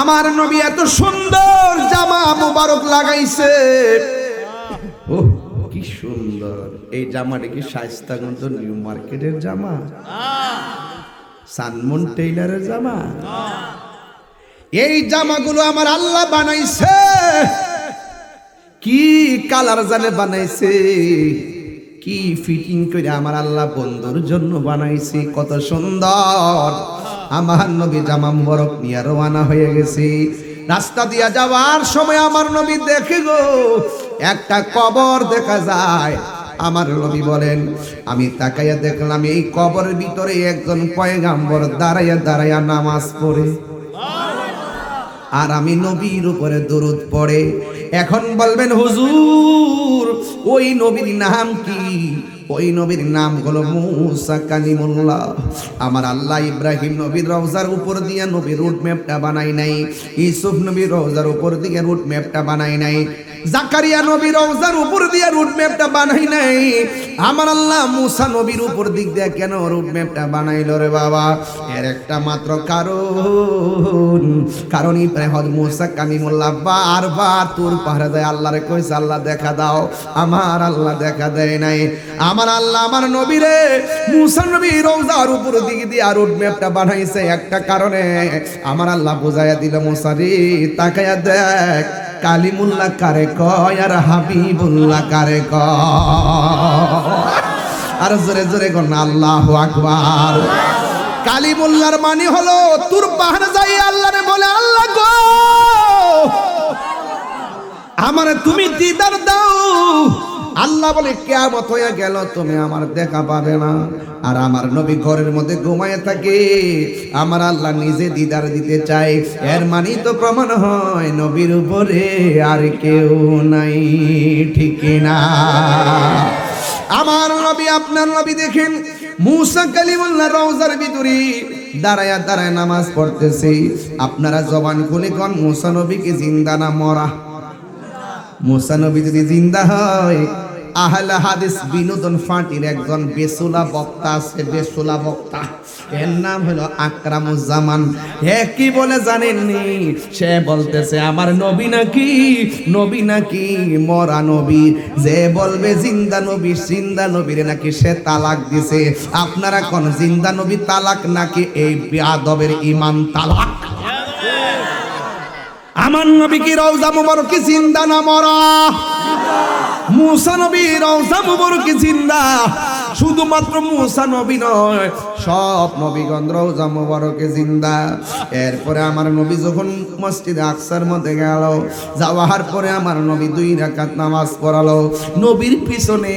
[SPEAKER 4] আমার নবী এত সুন্দর জামা মুবারক লাগাইছে, ও কি সুন্দর এই জামাটা! কি শায়েস্তাগঞ্জ নিউ মার্কেটের জামা, সানমুন টেইলারের জামা? এই জামাগুলো আমার আল্লাহ বানাইছে, কি কালার জানে বানাইছে, কি ফিটিং করে আমার আল্লাহ বন্ধুর জন্য বানাইছে, কত সুন্দর। আমার নবী জামা মুবারক নিয়ে রওনা হয়ে গেছে। রাস্তা দিয়া যাওয়ার সময় আমার নবী দেখে গো একটা কবর দেখা যায়। আমার নবী বলেন, আমি তাকাইয়া দেখলাম এই কবরের ভিতরে একজন পয়গাম্বর দাঁড়াইয়া দাঁড়াইয়া নামাজ পড়ে, আর আমি নবীর উপরে দরুদ পড়ে। এখন বলবেন হুজুর ওই নবীর নাম কি? ওই নবীর নাম হলো মুসা কালিমুল্লাহ। আমার আল্লাহ ইব্রাহিম নবীর রওজার উপর দিয়ে নবীর রুট ম্যাপটা বানাই নাই, ইউসুফ নবীর রওজার উপর দিয়ে রুট ম্যাপটা বানাই নাই, জাকারিয়া নবীর রওজার উপর দিয়ে রুট ম্যাপটা বানাই নাই। আমার আল্লাহ মুসা নবীর উপর দিক দিয়ে কেন রুট ম্যাপটা বানাইল রে বাবা? এর একটা মাত্র কারণ ইব্রাহিম মুসা কালিমুল্লাহ বারবার তোর পাহাড়ে যায়, আল্লাহরে কইছে আল্লাহ দেখা দাও, আমার আল্লাহ দেখা দেয় নাই। আমার আল্লাহ আমার নবীরে মুসা নবীর রওজার উপর দিক দিয়ে রুট ম্যাপটা বানাইছে একটা কারণে। আমার আল্লাহ বুঝাইয়া দিল, মুসা রে তাকায়া দেখ কালিমুল্লাহ কারে কয় আর হাবিবুল্লাহ কারে কয়। আর জোরে জোরে কোন আল্লাহু আকবার। কালিমুল্লাহর মানে হলো তোর পাহাড়ে যাই আল্লাহরে বলে, আল্লাহ গো আমারে তুমি দিদার দাও। আল্লাহ বলে কিয়ামত হয়ে গেল, তুমি আমার দেখা পাবে না। আর আমার নবী ঘরের মধ্যে ঘুমায় থাকে, আমার আল্লাহ নিজে দিদার দিতে চায়। এর মানে তো প্রমাণ হয় নবীর উপরে আর কেউ নাই, ঠিক না? আমার নবী আপনার নবী দেখেন মুসা কালিমুল্লাহ রওজার ভিতরে দাঁড়ায়া দাঁড়ায় নামাজ পড়তেছে। আপনারা জবান খুলে কোন মুসা নবী কি জিন্দা না মরা? মুসা নবী যদি জিন্দা হয়, আহলে হাদিস বিনোদন ফাটির একজন বেসুলা বক্তা আছে, বেসুলা বক্তা, এর নাম হলো আকরামুজ্জামান। হে কি বলে জানেননি? সে বলতেছে আমার নবী নাকি মরা নবী। যে বলবে জিন্দা নবীর নাকি সে তালাক দিছে। আপনারা কোন জিন্দা নবী তালাক নাকি এই বেয়াদবের ঈমান তালাক? আমার নবী কি রওজা মুবারক কি জিন্দা না মরা? মুসা নবী রওজা মুবারক কি জিন্দা? শুধুমাত্র মুসা নবী নয়,
[SPEAKER 1] সব নবীগণ রওজা মুবারকে জিন্দা। এরপরে আমার নবী যখন মসজিদে আকসার মধ্যে গেল, যাওয়ার পরে আমার নবী 2 রাকাত নামাজ পড়ালো। নবীর পিছনে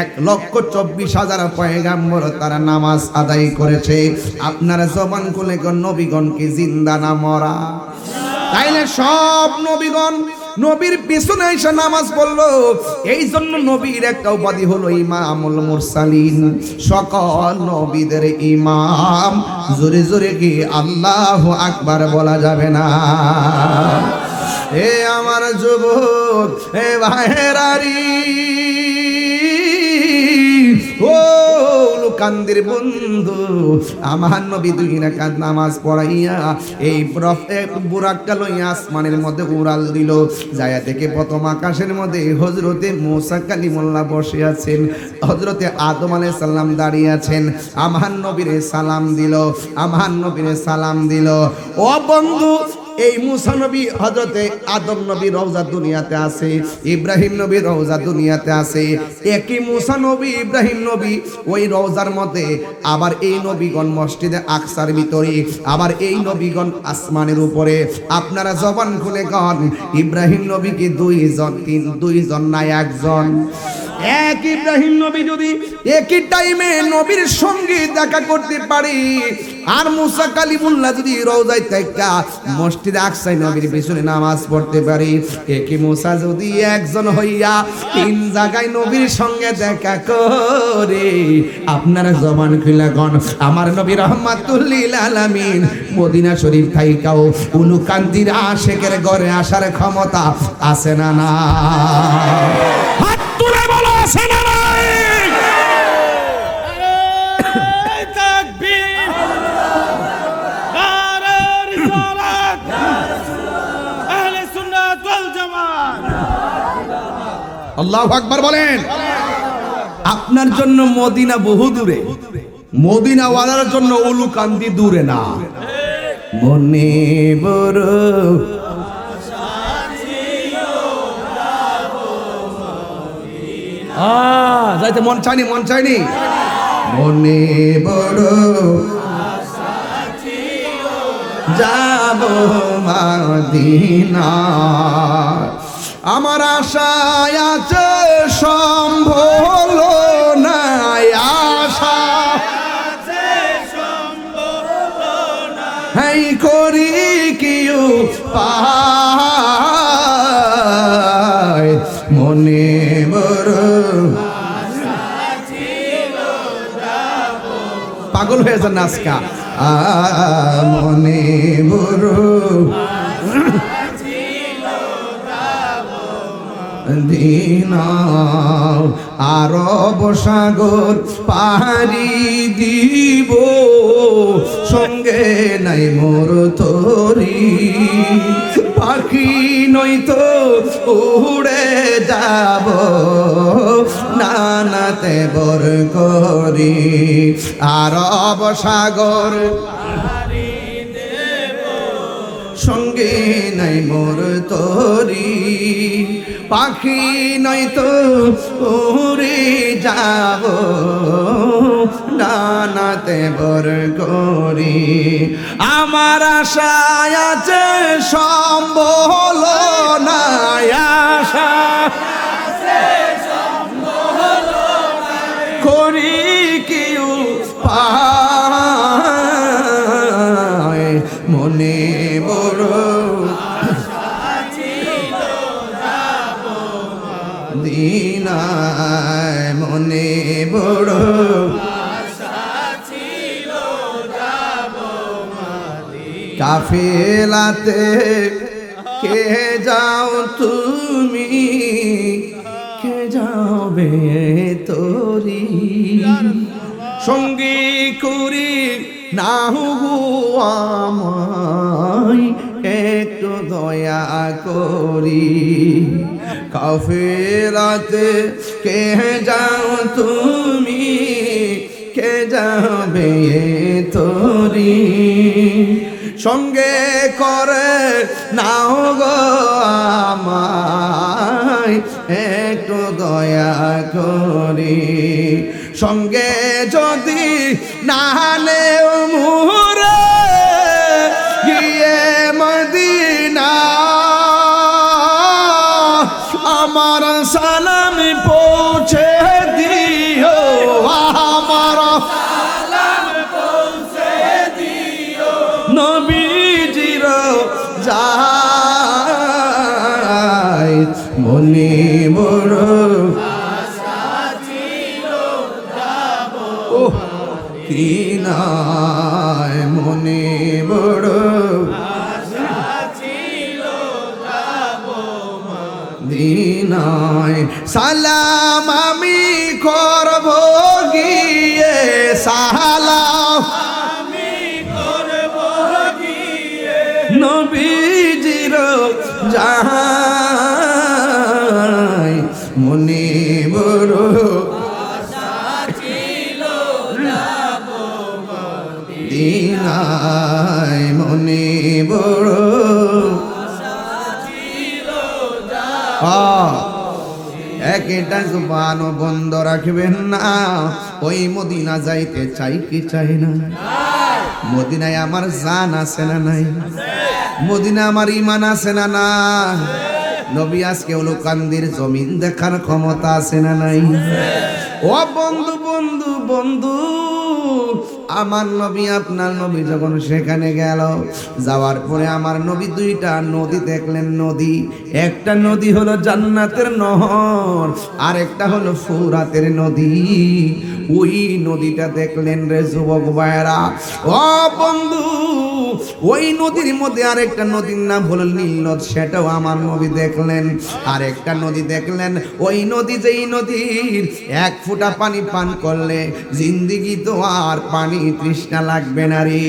[SPEAKER 1] 1,24,000 পয়গাম্বর তারা নামাজ আদায় করেছে। আপনারা জবান খুলে কোন নবীগণ কি জিন্দা না মরা? তাইলে সব নবীগণ নবীর পিছনে এসে নামাজ পড়লো। এই জন্য নবীর একটা উপাধি হলো ইমামুল মুরসালিন, সকল নবীদের ইমাম। জোরে জোরে কি আল্লাহু আকবার বলা যাবে না? এ আমার যুবক, এ ভাইরারি, ও কান্দির বন্ধু, আমার নবী 2 রাকাত নামাজ পড়াইয়া এই বুরাকটা লইয়া আসমানের মধ্যে উড়াল দিল। যায়া দেখে প্রথম আকাশের মধ্যে হযরতে মুসা কালিমুল্লাহ বসে আছেন, হযরতে আদম আলাইহিস সালাম দাঁড়িয়ে আছেন। আমার নবীরে সালাম দিল, আমার নবীরে সালাম দিল। ও বন্ধু, এই মুসা নবী হযরতে আদম নবী রওজা দুনিয়াতে আছে, ইব্রাহিম নবী রওজা দুনিয়াতে আছে। একই মুসা নবী ইব্রাহিম নবী ওই রওজার মধ্যে, আবার এই নবীগণ মসজিদে আকসার ভিতরে, আবার এই নবীগণ আসমানের উপরে। আপনারা জবান খুলে কন, ইব্রাহিম নবী কি 2 জন না 1 জন? এক ইব্রাহিম নবী যদি একই টাইমে নবীর সঙ্গে দেখা করতে পারি, আর মুসা কালিমুল্লাহ যদি রওজায় থেকে মসজিদে আকসায় নবীর পিছনে নামাজ পড়তে পারি, একই মুসা যদি 1 জন হইয়া 3 জায়গায় নবীর সঙ্গে দেখা করে, আপনারা জবান খুলে গণ, আমার নবী রাহমাতুল লিল আলামিন মদিনা শরীফ থাইকাও উলুকান্দির আশেকের ঘরে আসার ক্ষমতা আছে না? না, হাত তুলে বলো আছে না? নাই।
[SPEAKER 3] তাকবীর, নারে রিসালাত, আহলে সুন্নাত ওয়াল জামাত।
[SPEAKER 1] আল্লাহু আকবার বলেন। আপনার জন্য মদিনা বহু দূরে, মদিনাওয়ালার জন্য উলুকান্দি দূরে না। মনে বড় যাইতে মন চাইনি, মন চাইনি। মনে বড় যাব মদিনা, আমার আশায় আছে সম্ভব না, আশা হাই করি কিউ পায়, মনে বড় পাগল হয়ে যান আজকা, মনে বড় দিনা, আরব সাগর পাহাড়ি দিব, সঙ্গে নাই মোর তরি, পাখি নয়তো উড়ে যাব নানাতে বর করি, আরব সাগর সঙ্গে নাই মোর তরি, পাখি নয়তো উড়ে যাব ডানাতে বর করি, আমার আশায় আছে সম্বল না, আশা করি কেউ পায়, মনে বড় দিনায়, মনে বড় কাফেলাতে কে যাও তুমি, কে যাবে তোরি, সঙ্গী করি না গো আমায় একটু দয়া করি, কাফেলাতে কে যাও তুমি, কে যাবে তোরি, সঙ্গে করে নাও গো আমায় একটু দয়া করি, সঙ্গে যদি নালেও মুরে গিয়ে মদিনা আমার সালাম পৌঁছে দিও আমার সালাম পৌঁছে দিও নবীজির যায় মনে বড় আশা ছিল যাব মদিনায় মনে বড় মদিনায় সালাম আমি করব গিয়ে সালাম আমি করব গিয়ে নবীজির যায় মনে বড় আশা ছিল যাব মদিনায় মনে বড় একটা জবানও বন্ধ রাখবেন না ওই মদিনা যাইতে চাই কি চাই না মদিনায় আমার জান আছে না নাই মদিনা আমার ঈমান আছে না না নবী আজকে হলো কান্দির জমিন দেখার ক্ষমতা আছে না নাই ও বন্ধু বন্ধু বন্ধু আমার নবী আপনার নবী যখন সেখানে গেল যাওয়ার পরে আমার নবী দুইটা নদী দেখলেন নদী একটা নদী হলো জান্নাতের নহর আর একটা হলো ফুরাতের নদী ওই নদীটা দেখলেন রে যুবক ভাইরা ও বন্ধু ওই নদীর মধ্যে আরেকটা নদীর নাম হলো নীল নদ সেটাও আমার নবী দেখলেন আরেকটা নদী দেখলেন ওই নদী যেই নদীর এক ফোঁটা পানি পান করলে জিন্দেগি তো আর পানি তৃষ্ণা লাগবে না রে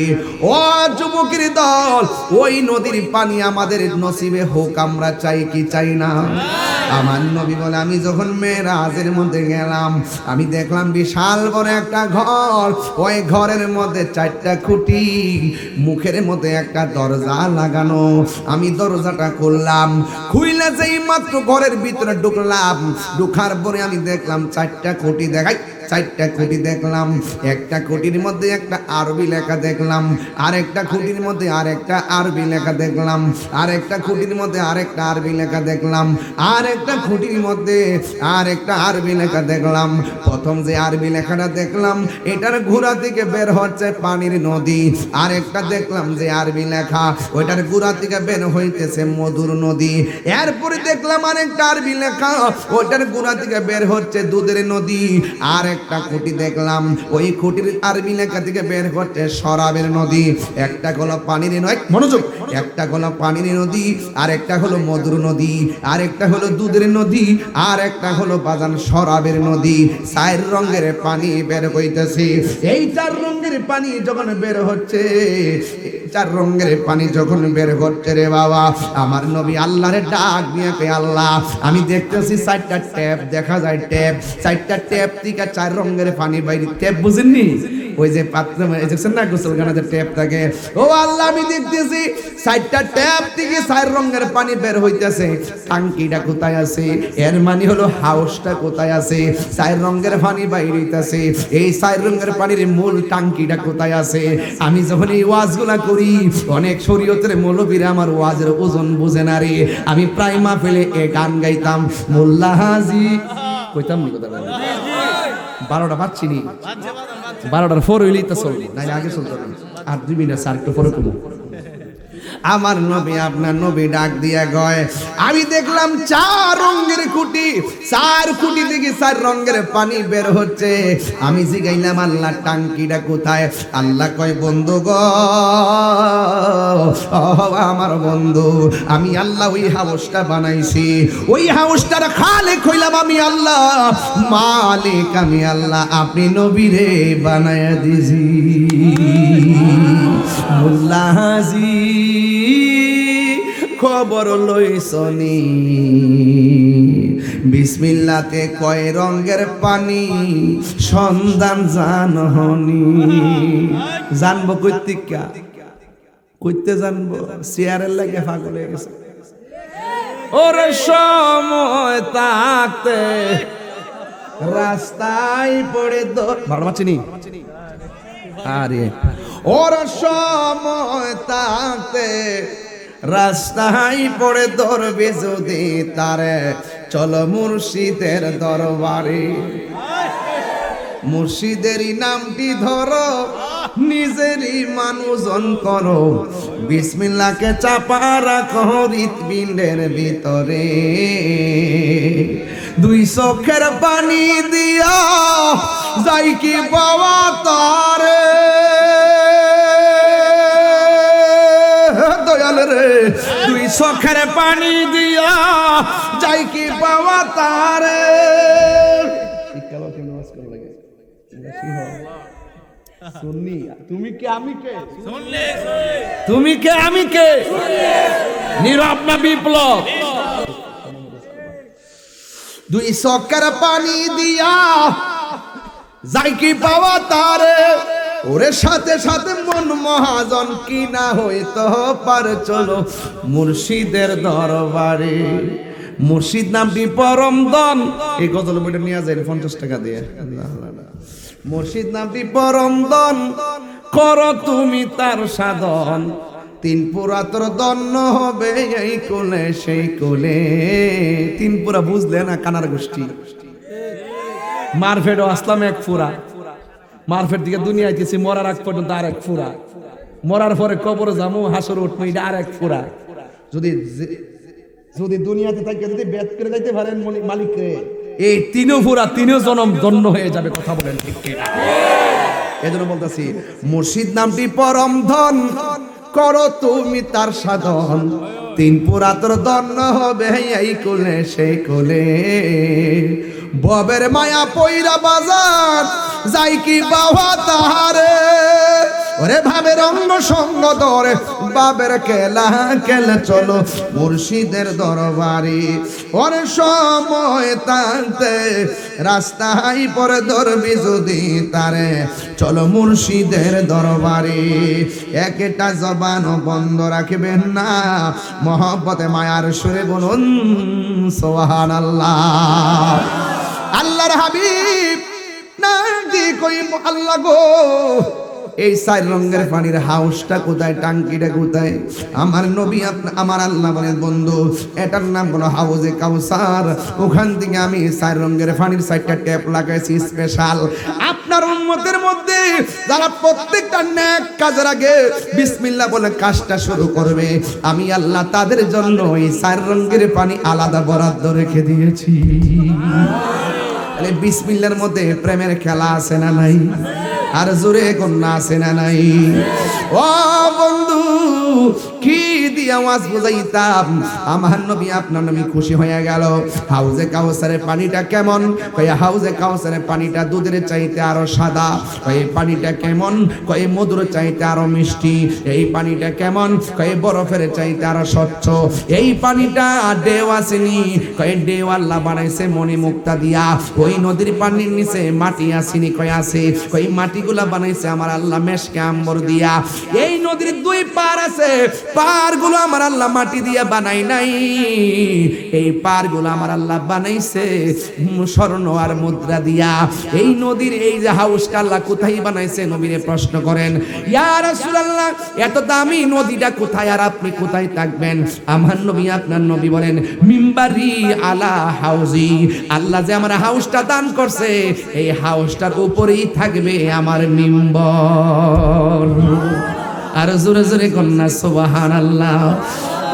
[SPEAKER 1] ও যুবকের দল ওই নদীর পানি আমাদের নসিবে হোক আমরা চাই কি চাই না আমার নবী বলে আমি যখন মেরাজের মধ্যে গেলাম আমি দেখলাম বিশাল বড় একটা ঘর ওই ঘরের মধ্যে চারটা খুঁটি মুখের মধ্যে একটা দরজা লাগানো আমি দরজাটা খুললাম খুইলা যেই মাত্র ঘরের ভিতরে ঢুকলাম ঢুকার পরে আমি দেখলাম চারটা খুঁটি দেখাই চারটা খুঁটি দেখলাম একটা খুঁটির মধ্যে একটা আরবি লেখা দেখলাম আরেকটা খুঁটির মধ্যে আরেকটা আরবি লেখা দেখলাম আরেকটা খুঁটির মধ্যে আরেকটা আরবি লেখা দেখলাম আরেকটা খুঁটির মধ্যে আরেকটা আরবি লেখা দেখলাম প্রথম যে আরবি লেখাটা দেখলাম এটার গোড়া থেকে বের হচ্ছে পানির নদী আরেকটা দেখলাম যে আরবি লেখা ওইটার গোড়া থেকে বের হইতেছে মধুর নদী এরপরে দেখলাম আরেকটা আরবি লেখা ওইটার গোড়া থেকে বের হচ্ছে দুধের নদী আর একটা খুঁটি দেখলাম ওই খুঁটির আরবি লেখা থেকে বের হচ্ছে শরাবের নদী একটা হলো পানির নয় মনোযোগ একটা হলো পানির নদী আর একটা হলো মধুর নদী আর একটা হলো দুধের নদী আর একটা হলো বাজান শরাবের নদী চার রঙের পানি বের হইতেছে এই চার রঙের পানি যখন বের হচ্ছে চার রঙের পানি যখন বের হচ্ছে রে বাবা আমার নবী আল্লাহরে ডাক দিয়ে কয় আল্লাহ আমি দেখতেছি চারটা ট্যাপ দেখা যায় ট্যাপ চারটা ট্যাপ থেকে চার রঙের পানি বাইরে ট্যাপ বুঝেননি ওই যে পাত্র দেখছেন না গোসলখানাতে ট্যাপ থাকে ও আল্লাহ আমি দেখতেছি চারটা ট্যাপ থেকে চার রঙের পানি বের হইতেছে টাঙ্কিটা কোথায় আছে এর মানে হলো হাউসটা কোথায় আছে চার রঙের পানি বাইরে হইতেছে এই চার রঙের পানির মূল টাঙ্কিটা কোথায় আছে আমি যখন এই ওয়াজগুলা করি অনেক শরীয়তের মৌলবীরা আমার ওয়াজের ওজন বুঝে না রে আমি প্রায় মাহফিলে এ গান গাইতাম মোল্লা হাজি কইতাম নি কথা 12টা পাচ্ছি নি 12টার পর হইলেই তো চলবে নাইলে আগে চলতে হবে আর 2 মিনিট স্যার একটু পরে কমু আমার নবী আপনার নবী ডাক দিয়া গয় আমি দেখলাম চার রঙের খুঁটি চার খুঁটি থেকে চার রঙের পানি বের হচ্ছে আমি জিগাইলাম আল্লাহ টাঙ্কিটা কোথায় আল্লাহ কয় বন্ধু গো আমার বন্ধু আমি আল্লাহ ওই হাউসটা বানাইছি ওই হাউসটার খালেক হইলাম আমি আল্লাহ মালিক আমি আল্লাহ আপনি নবীরে বানায়া দিছি মোল্লা হাজি খবর লইছনি বিসমিল্লাতে কয় রঙের পানি সন্ধান জানহনি জানবো কইতিকা কইতে জানবো চেয়ারের লাগে পাগল হয়ে গেছে ওরে সময় থাকতে রাস্তায় পড়ে ভালো চিনি আরে ওর সময় থাকতে রাস্তায় পড়ে ধরবে যদি তারে চলো মুর্শিদের দরবারে মুর্শিদেরই নামটি ধরো নিজেরই মানুষজন করো বিসমিল্লাহকে চাপা রাখো হৃৎপিণ্ডের ভিতরে দুই চোখের পানি দিয়া যাই কি বাবা তারে দয়াল রে দুই চোখের পানি দিয়া যাই কি বাবা তারে তুমি কে আমি কে তুমি কে আমি কে নীরব না বিপ্লব দুই চোখের পানি দিয়া যাই কি পাওয়া তারে ওরে সাথে সাথে মন মহাজন কি না হইতো পার চলো মুর্শিদের দরবারে মুর্শিদ নামটি পরম ধন এই গজল বইটা নিয়ে যায় 50 টাকা দিয়ে মুর্শিদ নামটি পরম ধন করো তুমি তার সাধন তিন পুরা তোর দন্ন হবে এই কোলে সেই কোলে তিন পুরা বুঝলে না কানার গোষ্ঠী মারফেট আসলাম এক ফুরা মারফেট দিকে দুনিয়া আইতেছি মরার আগ পর্যন্ত আর এক ফুরা মরার পরে কবরে যাবো হাসর উঠবো এটা আর এক ফুরা যদি যদি দুনিয়াতে থাকে যদি বেদ করে যাইতে পারেন মালিকরে এই তিনও ফুরা তিনও জনম ধন্য হয়ে যাবে কথা বলেন ঠিক কিনা এজন্য বলতেছি মুর্শিদ নামটি পরম ধন করো তুমি তার সাধন তিন পুরা তোর ধন্য হবে এই কোলে সেই কোলে ববের মায়া পয়রা বাজার যাই কি বাবা তাহারে ওরে ভাবের অঙ্গ সঙ্গ ধরে বাবের কেলা কেলা চলো মুর্শিদের দরবারে ওরে সময় থাকতে রাস্তায় পরে ধরবি যদি তারে চলো মুর্শিদের দরবারে একটা জবান বন্ধ রাখবেন না মহব্বতে মায়ার সুরে বলুন সুবহানাল্লাহ আল্লাহর হাবিব না দি কই আল্লাহ গো এই চার রঙের পানির হাউসটা কোথায় টাঙ্কিটা কোথায় আমার নবী আমার আল্লাহ বলেন বন্ধু এটার নাম হলো হাউজে কাউসার ওখান থেকে আমি চার রঙের পানির চারটা ট্যাপ লাগাইছি স্পেশাল আপনার উম্মতের মধ্যে যারা প্রত্যেকটা নেক কাজের আগে বিসমিল্লাহ বলে কাজটা শুরু করবে আমি আল্লাহ তাদের জন্য এই চার রঙের পানি আলাদা বরাদ্দ রেখে দিয়েছি বিসমিল্লাহর মধ্যে প্রেমের খেলা আছে না নাই আর জোরে কন্যা আছে না নাই ও বন্ধু কি দিয়ে আওয়াজ বুঝাইতাম আমার নবী আপনার নবী খুশি হয়ে গেল হাউজে কাউসারের পানিটা কেমন কয়ে হাউজে কাউসারের পানিটা দুধের চাইতে আরো সাদা কয়ে পানিটা কেমন কয়ে মধুর চাইতে আরো মিষ্টি এই পানিটা কেমন কয়ে বরফের চাইতে আরো স্বচ্ছ এই পানিটা ঢেউ আসেনি কয়ে ঢেউ আল্লাহ বানাইছে মণি মুক্তা দিয়া ওই নদীর পানির নিচে মাটি আসেনি কয়ে আছে কই মাটিগুলা বানাইছে আমার আল্লাহ মেশকে আম্বর দিয়া এই নদীর দুই পার আছে পারগুলো আমার আল্লাহ মাটি দিয়ে বানাই নাই এই পারগুলো আমার আল্লাহ বানাইছে স্বর্ণ আর মুদ্রা দিয়া এই নদীর এই যে হাউসটা আল্লাহ কোথায় বানাইছে নবীরে প্রশ্ন করেন ইয়া রাসূলুল্লাহ এত দামি নদীটা কোথায় আর আপনি কোথায় থাকবেন আমার নবী আপনার নবী বলেন মিম্বারি আলা হাউজি আল্লাহ যে আমার হাউসটা দান করছে এই হাউসটার উপরেই থাকবে আমার মিম্বর আর জোরে জোরে কন্যা সুবহানাল্লাহ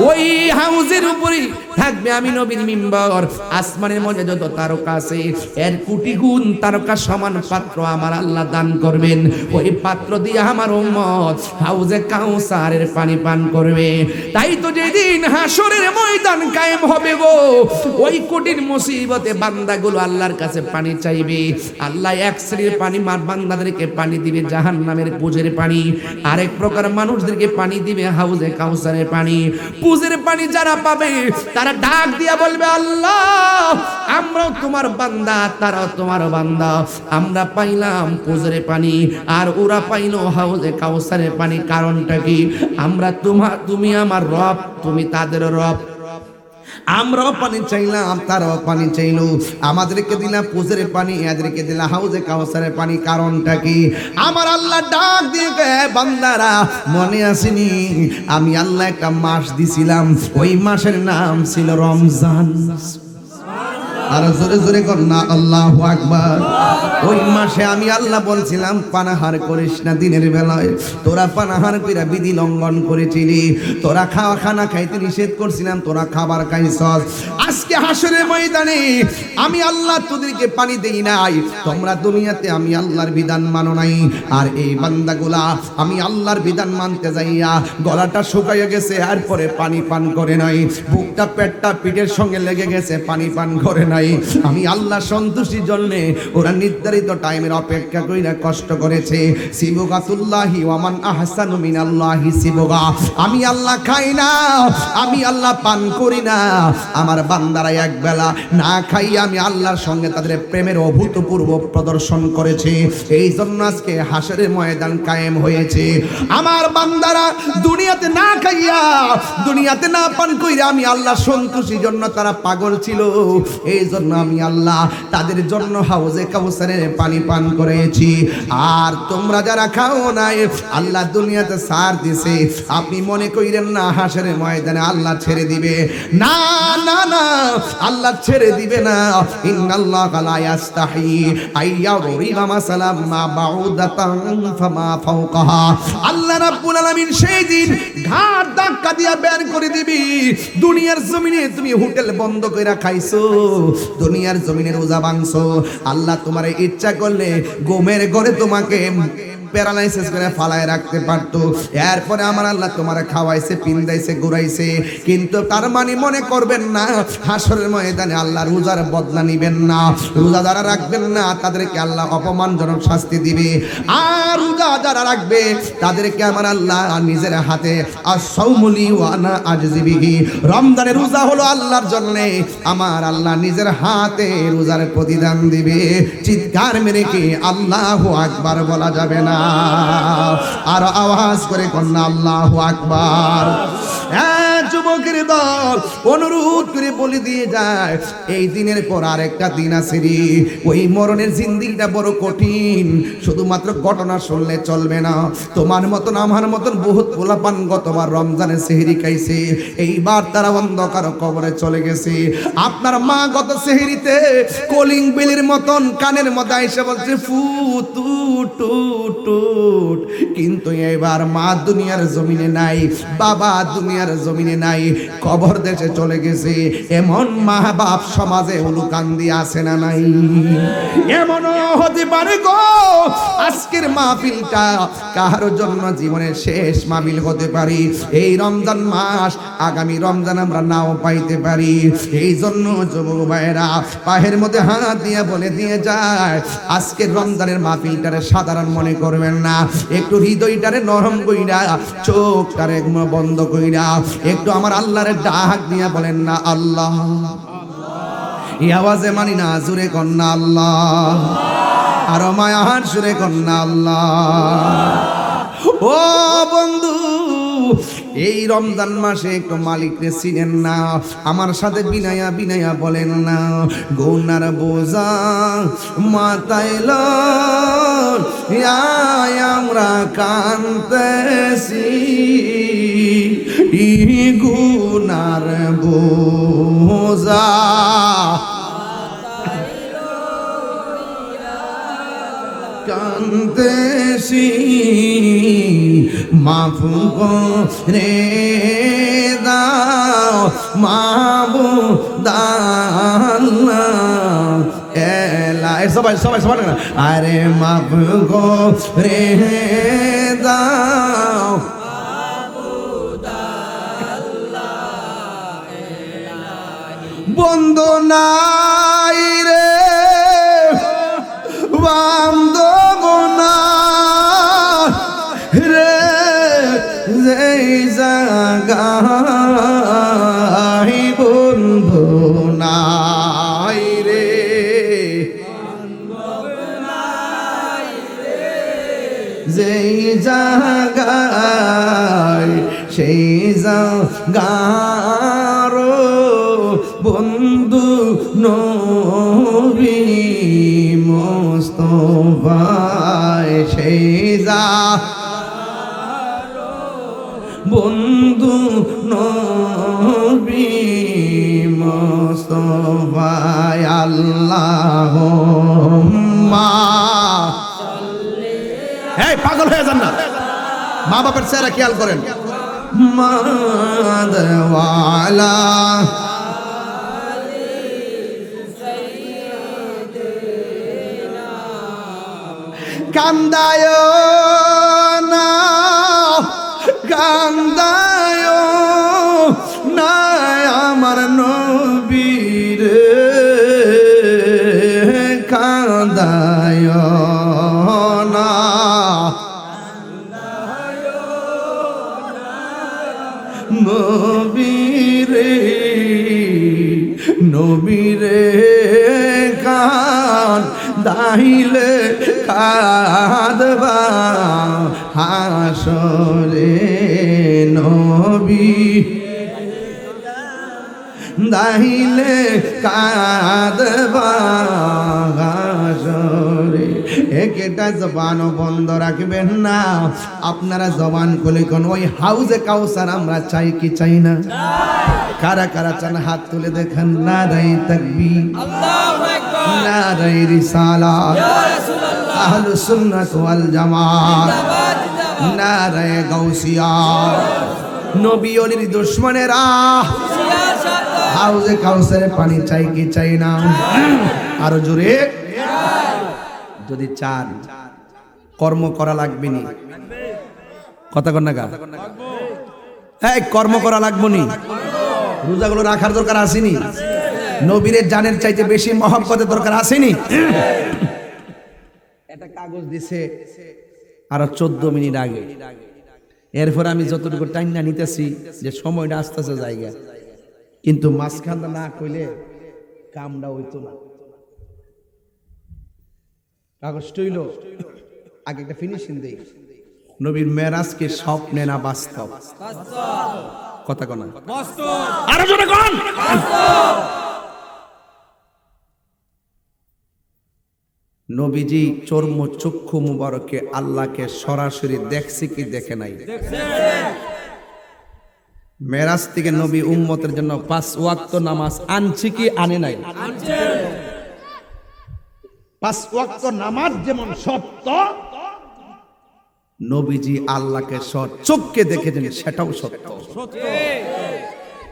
[SPEAKER 1] ওই হাউজের উপরে থাকবে আমি নবীর মিম্বর আসমানের মধ্যে যত তারকা আছে এর কোটি গুণ তারকা সমান পাত্র আমার আল্লাহ দান করবেন ওই পাত্র দিয়ে আমার উম্মত হাউজে কাউসারের পানি পান করবে তাই তো যেদিন হাসরের ময়দান কায়েম হবে গো ওই কঠিন মুসিবতে বান্দাগুলো আল্লাহর কাছে পানি চাইবে আল্লাহ এক শ্রেণীর পানি মার বান্দাদেরকে পানি দিবে জাহান্নামের পুজের পানি আরেক প্রকার মানুষদেরকে পানি দিবে হাউজে কাউসারের পানি পুজের পানি যারা পাবে তারা ডাক দিয়া বলবে আল্লাহ আমরাও তোমার বান্দা তারাও তোমার বান্দা আমরা পাইলাম পুজের পানি আর ওরা পাইলো হাউজে কাউসারের পানি কারণটা কি আমরা তুমি আমার রব তুমি তাদের রব আমরাও পানি চাইলাম, তারাও পানি চাইলো, আমাদেরকে দিলা পুজের পানি, এদেরকে দিলা হাউজে কাউসারের পানি। কারণটা কি? আমার আল্লাহ ডাক দিয়ে কয়, বান্দারা মনে আসেনি আমি আল্লাহ একটা মাস দিছিলাম, ওই মাসের নাম ছিল রমজান। আর জোরে জোরে কর না আল্লাহু আকবার। ওই মাসে আমি আল্লাহ বলছিলাম পানাহার করিস না দিনের বেলায়, তোরা পানাহার কইরা বিধি লঙ্ঘন করেছিলি, তোরা খানা খাইতে নিষেধ করছিলাম, তোরা খাবার খাইছস। আজকে হাসরের ময়দানে আমি আল্লাহ তোদেরকে পানি দেই নাই, তোমরা দুনিয়াতে আমি আল্লাহর বিধান মানো নাই। আর এই বান্দাগুলা আমি আল্লাহর বিধান মানতে যাইয়া গলাটা শুকাইয়া গেছে, আর পরে পানি পান করে নাই, বুকটা পেটটা পিঠের সঙ্গে লেগে গেছে, পানি পান করে নাই। আমি আল্লাহ সন্তুষ্টির জন্য ওরা নির্ধারিত টাইমের অপেক্ষা কইরা কষ্ট করেছে। সিবগাতুল্লাহি ওয়া মান আহসানু মিনাল্লাহি সিবগা। আমি আল্লাহ খাই না, আমি আল্লাহ পান করি না। আমার বান্দারা এক বেলা না খাইয়া আমি আল্লাহর সঙ্গে তাদের প্রেমের অভূতপূর্ব প্রদর্শন করেছে। এই জন্য আজকে হাসরের ময়দান কায়েম হয়েছে। আমার বান্দারা দুনিয়াতে না খাইয়া, দুনিয়াতে না পান কইরা আমি আল্লাহ সন্তুষ্টির জন্য তারা পাগল ছিল। এই জন্য আমি আল্লাহ তাদের জন্য হাউজে কাউসারের পানি পান করেছি। আর তোমরা যারা খাও নাই, আল্লাহ দুনিয়াতে ছাড় দিছে। আপনি মনে কইরেন না হাসরের ময়দানে আল্লাহ ছেড়ে দিবে, না না না, আল্লাহ ছেড়ে দিবে না। ইন্নাল্লাহা লা ইয়াস্তাহি আইয়াদরিবা মাসালাম মা বাউদাতান ফামা ফাওকাহা। আল্লাহ রাব্বুল আলামিন সেই দিন ঘাট ধাক্কা দিয়া বের করে দিবি। দুনিয়ার জমিনে তুমি হোটেল বন্ধ কইরা খাইছো, দুনিয়ার জমিনে রোজা ভাঙছো, আল্লাহ তোমার ইচ্ছা করলে ঘুমের ঘরে তোমাকে প্যারালাইসিস করে ফালায় রাখতে পারতো। এরপরে আমার আল্লাহ তোমার খাওয়াইছে, পিন্দাইছে, ঘুরাইছে। কিন্তু তার মানে মনে করবেন না হাসরের ময়দানে আল্লাহ রোজার বদলা নিবেন না, রোজা যারা রাখবেন না তাদেরকে আল্লাহ অপমানজনক শাস্তি দিবে। আর রোজা যারা রাখবে তাদেরকে আমার আল্লাহ নিজের হাতে আস-সাওমুলি ওয়া আনা আজজি বিহি। রমজানের রোজা হলো আল্লাহর জন্য, আমার আল্লাহ নিজের হাতে রোজার প্রতিদান দিবে। চিৎকার মেরে কি আল্লাহু আকবার বলা যাবে না? আর আওয়াজ করে কন্যা আল্লাহু আকবার। যুবকের দল অনুরোধ করে বলে দিয়ে যায়, এই দিনের পর আরেকটা দিন আছে রে। ওই মরণের জিন্দেগিটা বড় কঠিন। শুধুমাত্র ঘটনা শুনলে চলবে না। তোমার মতন আমার মতন বহুত পোলাপান গতবার রমজানে সেহরি খাইছে, এইবার তারা অন্ধকার কবরে চলে গেছে। আপনার মা গত সেহরিতে কলিং বেলের মতন কানের মধ্যে এসে বলছে ফু তু টু টুট, কিন্তু এবার মা দুনিয়ার জমিনে নাই, বাবা দুনিয়ার জমিনে নাই, কবর দেশে চলে গেছে। এমন মা বাপ সমাজে উলুকান্দি আছে না নাই? এমনও হতে পারে গো আজকের মাহফিলটা কার জন্য জীবনের শেষ মাহফিল হতে পারে। এই রমজান মাস আগামী রমজান আমরা নাও পাইতে পারি। এই জন্য যুবক ভাইরা পায়ের মধ্যে হাত দিয়ে বলে দিয়ে যায়, আজকের রমজানের মাহফিলটারে সাধারণ মনে করবেন না। একটু হৃদয়টারে নরম কইরা, চোখটারে বন্ধ কইরা একটু আমার আল্লাহরে ডাক দিয়া বলেন না আল্লাহ। এই আওয়াজে মানি না, জোরে কন্যা আল্লাহ। আর মায়ার সুরে কন্যা আল্লাহ। ও বন্ধু, এই রমজান মাসে একটু মালিকরে চিনেন না? আমার সাথে বিনায়া বিনায়া বলেন না, গুনার বোঝা মাথায় লয় আমরা কাঁদতেছি, গুনার বোঝা কাঁদতেছি, মাফ করে দাও মাবুদ আল্লাহ। সবাই সবাই সবাই আরে মাফ করে দাও বন্ধু নাই রে বান্ধব না রে, যেই জায়গায় বন্ধু নাই রে, যেই জায়গায় সেই জায়গার বন্ধু নবী মুস্তাফায় সেই যা বন্ধু নবী মুস্তাফায় আল্লাহুম্মা এই পাগল হয়ে যান না, মা বাবার চেহারা খেয়াল করেন। মাদওয়ালা কান্দায় না, কান্দায় না আমার নবীর, কান্দায় না নবীরে, নবীরে কান দাইলে কাঁদবা হাসরে, নবী দাইলে কাঁদবা হাসরে। একটা জবানও বন্ধ রাখবেন না। আপনারা জবান খুলে কোন ওই হাউজে কাউসার আমরা চাই কি চাই না? কারা কারা চান হাত তুলে দেখেন। নারায়ে তাকবীর, আল্লাহু আকবার, নারায়ে রিসালাত, আহলুস সুন্নাত ওয়াল জামাত, নারায়ে গাউসিয়া। নবী ওলির দুশমনেরা হাউজে কাউসারে পানি চাই কি চাই না? আরো জোরে। যদি চান কর্ম করা লাগবে নি, কথা কন না গা, এই কর্ম করা লাগবে নি, রোজাগুলো রাখার দরকার আসেনি? নবীর জানের চাইতে বেশি মহব্বতের দরকার আসেনি? একটা কাগজ দিছে আরো 14 মিনিট আগে, এরপর আমি যতটুকু টাইম না নিতেছি যে সময়টা আসতেছে জায়গা, কিন্তু মাঝখানটা না কইলে কামটা হইতো না। কাগজটা হইল আগে একটা ফিনিশিং দেই। নবীর মেরাজকে স্বপ্নে না বাস্তব? কথা কন, আরো জোরে কন। নবীজি চর্ম চক্ষু মুবারকে আল্লাহকে সরাসরি দেখছে কি দেখে নাই? মেরাজ থেকে নবী উম্মতের জন্য 5 ওয়াক্ত নামাজ আনছে কি আনে নাই? 5 ওয়াক্ত নামাজ যেমন সত্য, নবীজি আল্লাহকে চোখকে দেখেছেন সেটাও সত্য।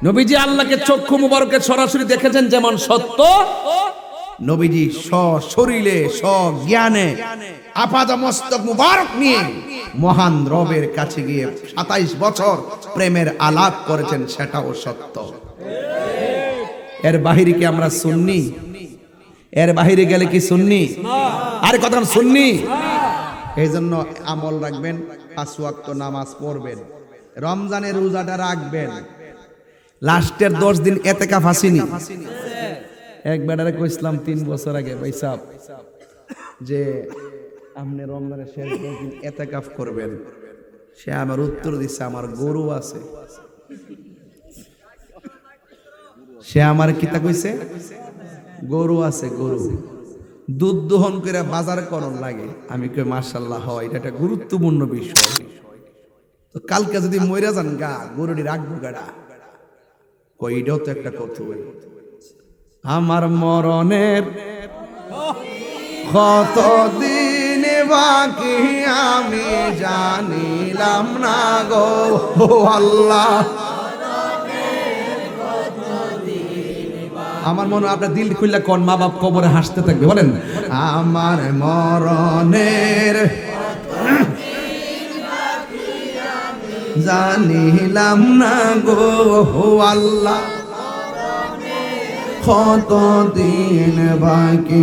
[SPEAKER 1] নবীজি আল্লাহকে চক্ষু মুবারকে সরাসরি দেখেছেন যেমন সত্য, নবীজি সশরীরে স্বজ্ঞানে আপাদমস্তক মুবারক নিয়ে মহান রবের কাছে গিয়ে 27 বছর প্রেমের আলাপ করেছেন সেটাও সত্য। এর বাহিরে কি আমরা সুন্নি? এর বাহিরে গেলে কি সুন্নি? আরে কথা সুন্নি। এই জন্য আমল রাখবেন, 5 ওয়াক্ত নামাজ পড়বেন, রমজানের রোজাটা রাখবেন, লাস্টের 10 দিন এতেকাফ আসেনি? এক বেটারে কইছিলাম 3 বছর আগে, ভাই সাহেব যে আপনি রমজানের শেষ 10 দিন এতেকাফ করবেন। সে আমার উত্তর দিচ্ছে আমার গরু আছে। সে আমার কিতা কইছে? গরু আছে, গরু দুধ দহন করে বাজার করন লাগে। আমি কই মাশাআল্লাহ, হয় এটা একটা গুরুত্বপূর্ণ বিষয়। তো কালকে যদি মইরা যান গা, গরুটি রাখবো গাড়া, কই এটাও তো একটা কথা। আমার মরণের কতদিন বাকি আমি জানিলাম না গো আল্লাহ। আমার মনে আপনার দিল খুললে কোন মা বাপ কবরে হাসতে থাকবে, বলেন আমার মরণের জানিলাম না গো আল্লাহ, কতদিন বাকি।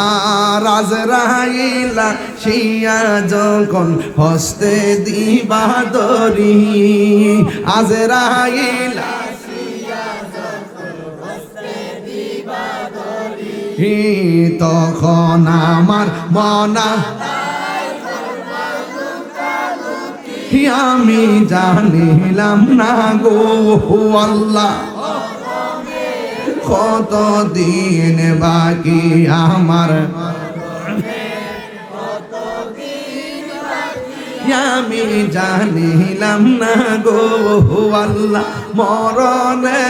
[SPEAKER 1] আর আজরাইলা শিয়া যখন হস্তে দিবা দরি, আজরাইলা তখন আমার মনা আমি জানিলাম না গো আল্লাহ, কত দিন বাকি আমার, আমি জানিলাম না গো আল্লাহ মরণে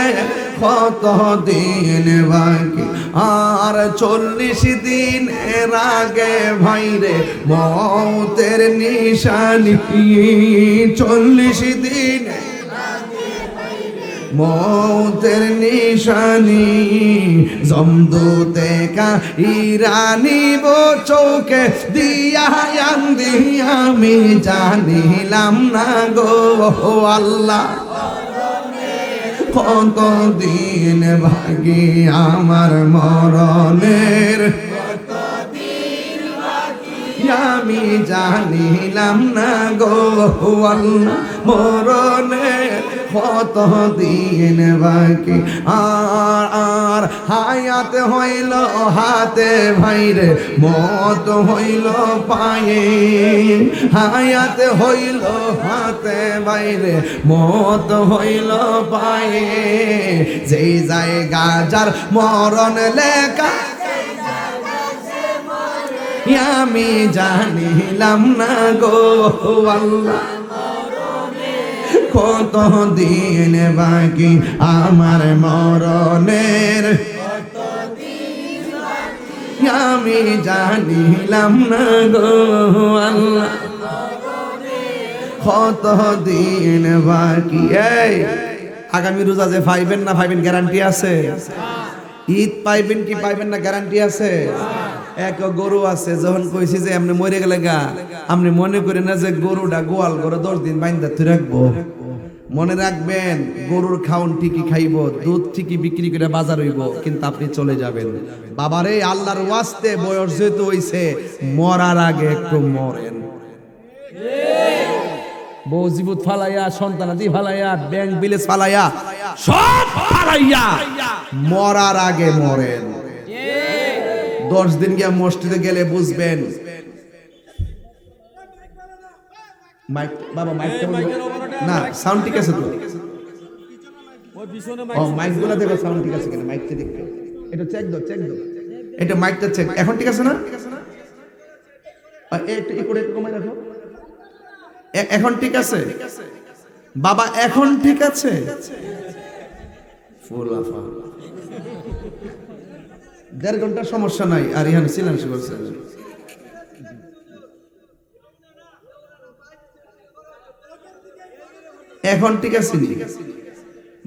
[SPEAKER 1] কত দিন বাকি। আর 40 দিনের আগে ভাইরে মৌতের নিশানি, 40 দিন মৌতের নিশানি, জমদূতে কা ইরানি বো চৌকে দিয়া আন্দি, আমি জানিলাম না গো আল্লাহ কত দিন বাকি আমার মরণের, আমি জানিলাম না গো আল্লাহ মরণের কত দিন বাকি। আর হায়াত হইল হাতে ভাইরে, মত হইল পায়ে, হায়াত হইল হাতে ভাইরে, মত হইল পায়ে, যেই জায়গা যার মরণ লেখা, আমি জানিলাম না গো আল্লাহ কত দিন বাকি আমার মরণের, আমি জানিলাম না গো আল্লাহ কত দিন বাকি। এই আগামী রোজা যে পাইবেন না পাইবেন গ্যারান্টি আছে? ঈদ পাইবেন কি পাইবেন না গ্যারান্টি আছে? এক গরু আছে, যখন কইছি যে আপনি মরে গেলে গা, আপনি মনে করেন না যে গরুটা গোয়াল ঘরে 10 দিন বাইন্দা তুই রাখবো। মনে রাখবেন গরুর খাওন ঠিকই খাইব, দুধ ঠিকই বিক্রি করে বাজার হইব, কিন্তু আপনি চলে যাবেন। বাবারে আল্লাহর ওয়াস্তে বয়স যেহেতু হইছে, মরার আগে একটু মরেন। বউ জীবত ফালাইয়া, সন্তানাদি ফালাইয়া, ব্যাংক বিলেজ ফালাইয়া, সব ফালাইয়া মরার আগে মরেন। 10 দিন গিয়া মসজিদে গেলে বুঝবেন। মাইক বাবা, মাইক কেমন না? সাউন্ড ঠিক আছে তো? ও মাইকগুলো দেখো সাউন্ড ঠিক আছে কিনা, মাইকটা দেখো, এটা চেক দাও, চেক দাও, এটা মাইকটা চেক। এখন ঠিক আছে না? একটু করে কমাই রাখো। এখন ঠিক আছে বাবা? এখন ঠিক আছে? ফুল আফা 1.5 ঘন্টার সমস্যা নাই। আর এখানে সিলেন্স করছে। এখন ঠিক আছে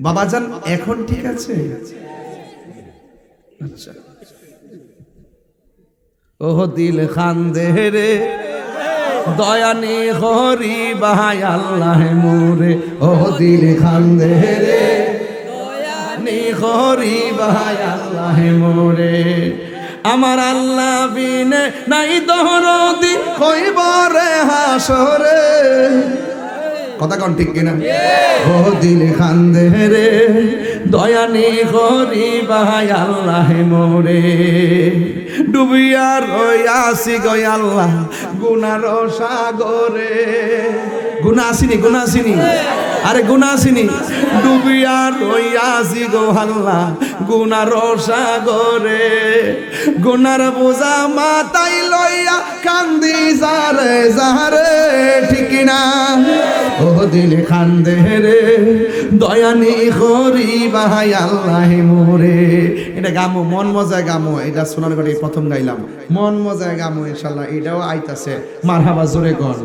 [SPEAKER 1] বাবা জান? এখন ঠিক আছে? আচ্ছা। ওহ দিল খান্দে রে দয়ানি হরি ভাই আল্লাহ মোরে, ওহ দিল খান্দে রে দয়ানি হরি ভাই আল্লাহ মোরে, আমার আল্লাহ বিনে নাই দরদি কইব রে হাসরে। কথা কোন ঠিক কিনা? ও দিল খান্দে রে দয়ানি হরি ভাই আল্লাহ মোরে, ডুবিয়া রইয়াছি গো আল্লাহ গুনার সাগরে। গুনাহ আসিনি, গুনাহ আসিনি, আরে গুনাহ আসিনি। ডুবিয়া রইয়াছি গো আল্লাহ গুনার সাগরে, গুনার বোঝা মাথায় লইয়া কান্দি যারে যারে, ঠিক না? ও দিল খান্দে রে দয়ানি হরি ভাই আল্লাহ মোরে। এটা গামো, মন মজায় গামো, এটা সোনারগড়ে প্রথম গাইলাম, মন মজায় গামো, ইনশাল্লাহ এটাও আইতাছে। মারহাবা জোরে কর।